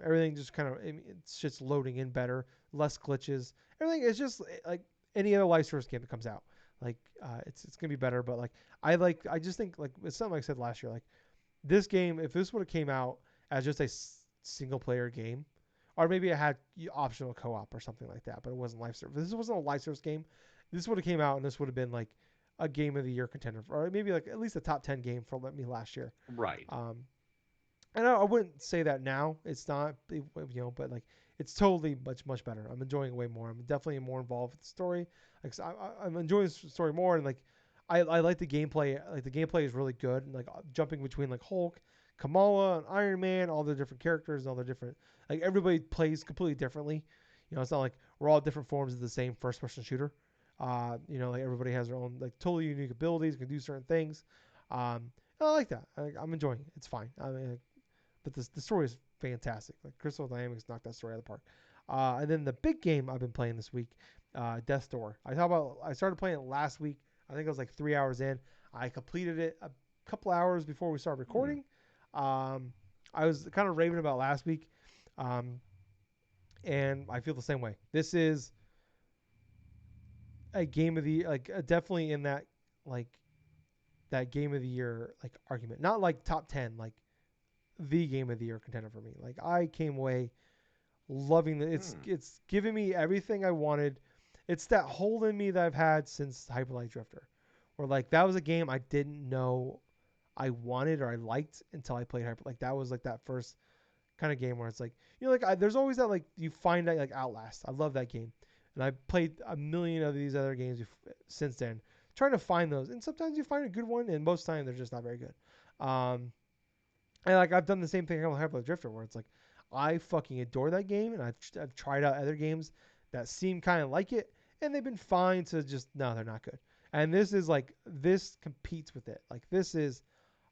Everything just kind of it's just loading in better, less glitches. Everything is just like any other live service game that comes out. Like it's gonna be better. But like I just think like it's something like I said last year. Like this game, if this would have came out as just a single player game, or maybe it had optional co-op or something like that, but it wasn't live service. This wasn't a live service game. This would have came out and this would have been like a game of the year contender, or maybe like at least a top 10 game for me last year. Right. Um, and I wouldn't say that now. It's not, but like it's totally much better. I'm enjoying it way more. I'm definitely more involved with the story. Like I'm enjoying the story more, and like I like the gameplay. Like the gameplay is really good, and like jumping between like Hulk, Kamala, and Iron Man, all the different characters, and all the different like everybody plays completely differently. It's not like we're all different forms of the same first-person shooter. Like everybody has their own like totally unique abilities, can do certain things. I like that. I'm enjoying it. It's fine. I mean, but the story is fantastic. Like Crystal Dynamics knocked that story out of the park. And then the big game I've been playing this week, Death Door. I started playing it last week. I think I was like 3 hours in. I completed it a couple hours before we started Hmm. recording. Um, I was kind of raving about last week, um, and I feel the same way. This is a game of the like definitely in that like that game of the year like argument. Not like top 10, like the game of the year contender for me. Like I came away loving the Hmm. it's giving me everything I wanted. It's that hole in me that I've had since Hyper Light Drifter. Where like that was a game I didn't know I wanted or I liked until I played Hyper. Like that was like that first kind of game where it's like like there's always that like you find out like Outlast. I love that game, and I played a million of these other games since then, trying to find those. And sometimes you find a good one, and most times they're just not very good. Um, and like I've done the same thing with Hyper Drifter, where it's like I fucking adore that game, and I've tried out other games that seem kind of like it, and they've been fine to just no, they're not good. And this is like this competes with it. Like this is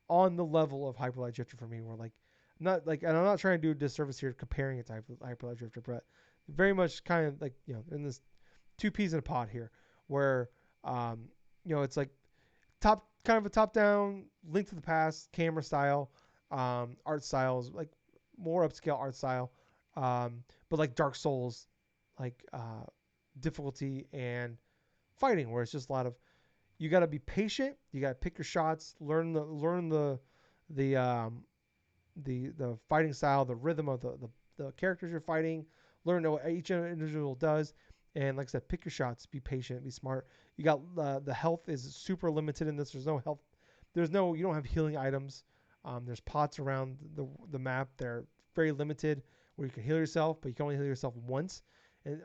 on the level of Hyper Light Drifter for me, where like not like, and I'm not trying to do a disservice here comparing it to Hyper Light Drifter, but very much kind of like in this two peas in a pod here, where um, it's like top kind of a top down Link to the Past camera style, art styles like more upscale art style, but like Dark Souls, like difficulty and fighting, where it's just a lot of you got to be patient. You got to pick your shots. The the fighting style, the rhythm of the characters you're fighting. Learn what each individual does. And like I said, pick your shots. Be patient. Be smart. You got the health is super limited in this. There's no health. There's no you don't have healing items. There's pots around the map. They're very limited where you can heal yourself, but you can only heal yourself once,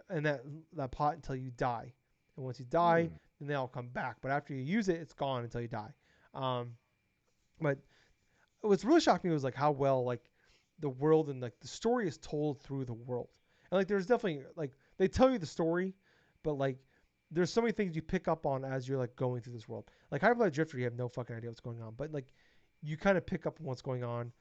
and that pot until you die. And once you die, Hmm. then they all come back. But after you use it, it's gone until you die. Um, but what's really shocked me was like how well like the world and like the story is told through the world. And like there's definitely like they tell you the story, but like there's so many things you pick up on as you're like going through this world. Like Hyper Light Drifter, you have no fucking idea what's going on, but like you kind of pick up on what's going on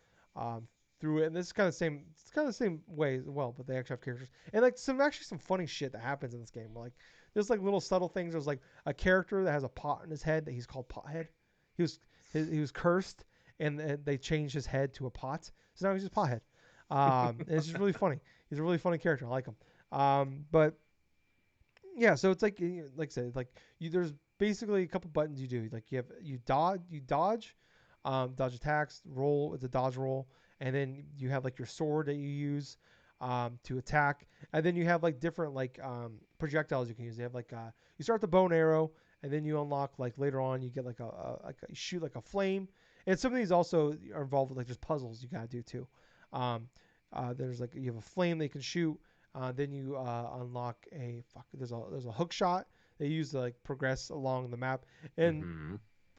through it. And this is kind of the same. It's kind of the same way as well, but they actually have characters and like some funny shit that happens in this game. Like there's like little subtle things. There's like a character that has a pot in his head that he's called Pothead. He was he was cursed, and they changed his head to a pot, so now he's just Pothead. And it's just really funny. He's a really funny character. I like him. But yeah, so it's like I said, like there's basically a couple buttons you do. Like dodge attacks, roll. It's a dodge roll, and then you have like your sword that you use to attack, and then you have like different like projectiles you can use. They have like you start the bow and arrow, and then you unlock like later on you get you shoot like a flame, and some of these also are involved with like just puzzles you gotta do too. Um, there's like you have a flame they can shoot. Then you unlock there's a hook shot they use to like progress along the map, and Hmm.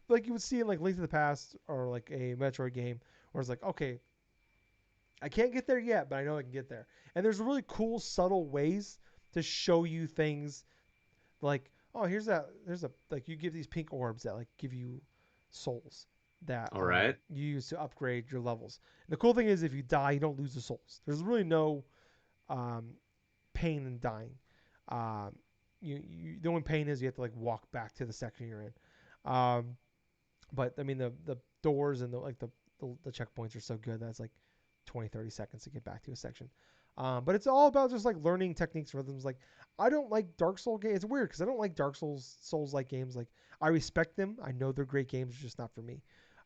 like you would see in like Link to the Past or like a Metroid game, where it's like okay, I can't get there yet, but I know I can get there. And there's really cool subtle ways to show you things like oh there's a like you give these pink orbs that like give you souls that All right. you use to upgrade your levels. And the cool thing is if you die, you don't lose the souls. There's really no um, pain in dying. Um, the only pain is you have to like walk back to the section you're in. Um, but I mean the doors and the checkpoints are so good that it's like 20-30 seconds to get back to a section. But it's all about just like learning techniques, rhythms. Like I don't like Dark Soul games. It's weird because I don't like Dark Souls like games. Like I respect them. I know they're great games. It's just not for me.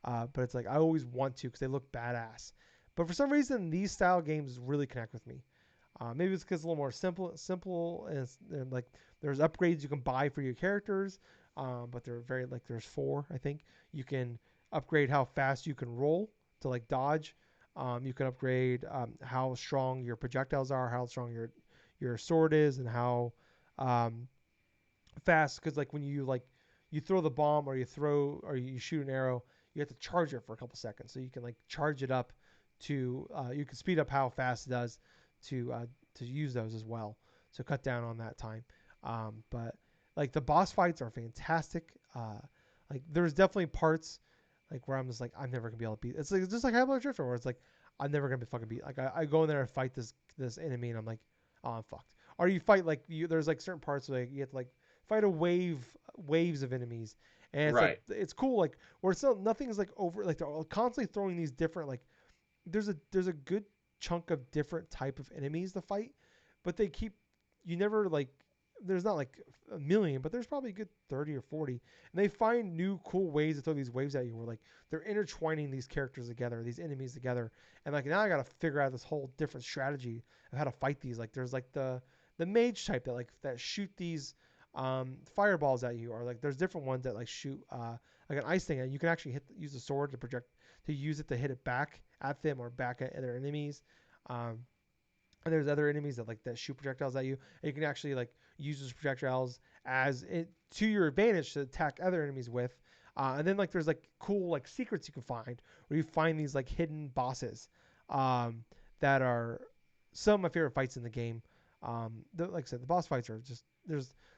But it's like I always want to because they look badass. But for some reason, these style games really connect with me. Maybe it's because it's a little more simple, and like there's upgrades you can buy for your characters, but they're very like there's four I think. You can upgrade how fast you can roll to like dodge. You can upgrade how strong your projectiles are, how strong your sword is, and how um, fast. Because like when you throw the bomb or you shoot an arrow, you have to charge it for a couple seconds. So you can like charge it up to you can speed up how fast it does to use those as well. So cut down on that time. But like the boss fights are fantastic. Like there's definitely parts like where I'm just like I'm never gonna be able to beat. It's like just like Hyper Drifter where it's like I'm never gonna be fucking beat. Like I go in there and fight this enemy and I'm like oh I'm fucked. Or you fight like there's like certain parts where like, you have to like fight waves of enemies and it's like Right. it's cool like where it's not nothing's like over like they're constantly throwing these different like there's a good chunk of different type of enemies to fight, but they keep you never like there's not like a million, but there's probably a good 30 or 40. And they find new cool ways to throw these waves at you where like they're intertwining these characters together, these enemies together. And like now I got to figure out this whole different strategy of how to fight these. Like there's like the mage type that like that shoot these fireballs at you, or like there's different ones that like shoot like an ice thing, and you can actually use the sword to project to use it to hit it back at them or back at other enemies. Um, and there's other enemies that like that shoot projectiles at you, and you can actually like use those projectiles as it to your advantage to attack other enemies with. And then like there's like cool like secrets you can find where you find these like hidden bosses um, that are some of my favorite fights in the game. Like I said, the boss fights are just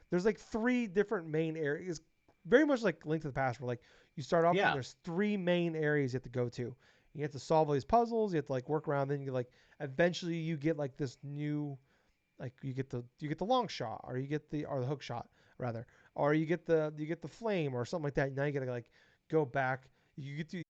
there's like three different main areas, very much like Link to the Past, where like you start off and Yeah. there's three main areas you have to go to. You have to solve all these puzzles. You have to like work around. Then you like eventually you get like this new like you get the long shot or you get the or the hook shot rather or you get the flame or something like that. Now you gotta like go back. You get to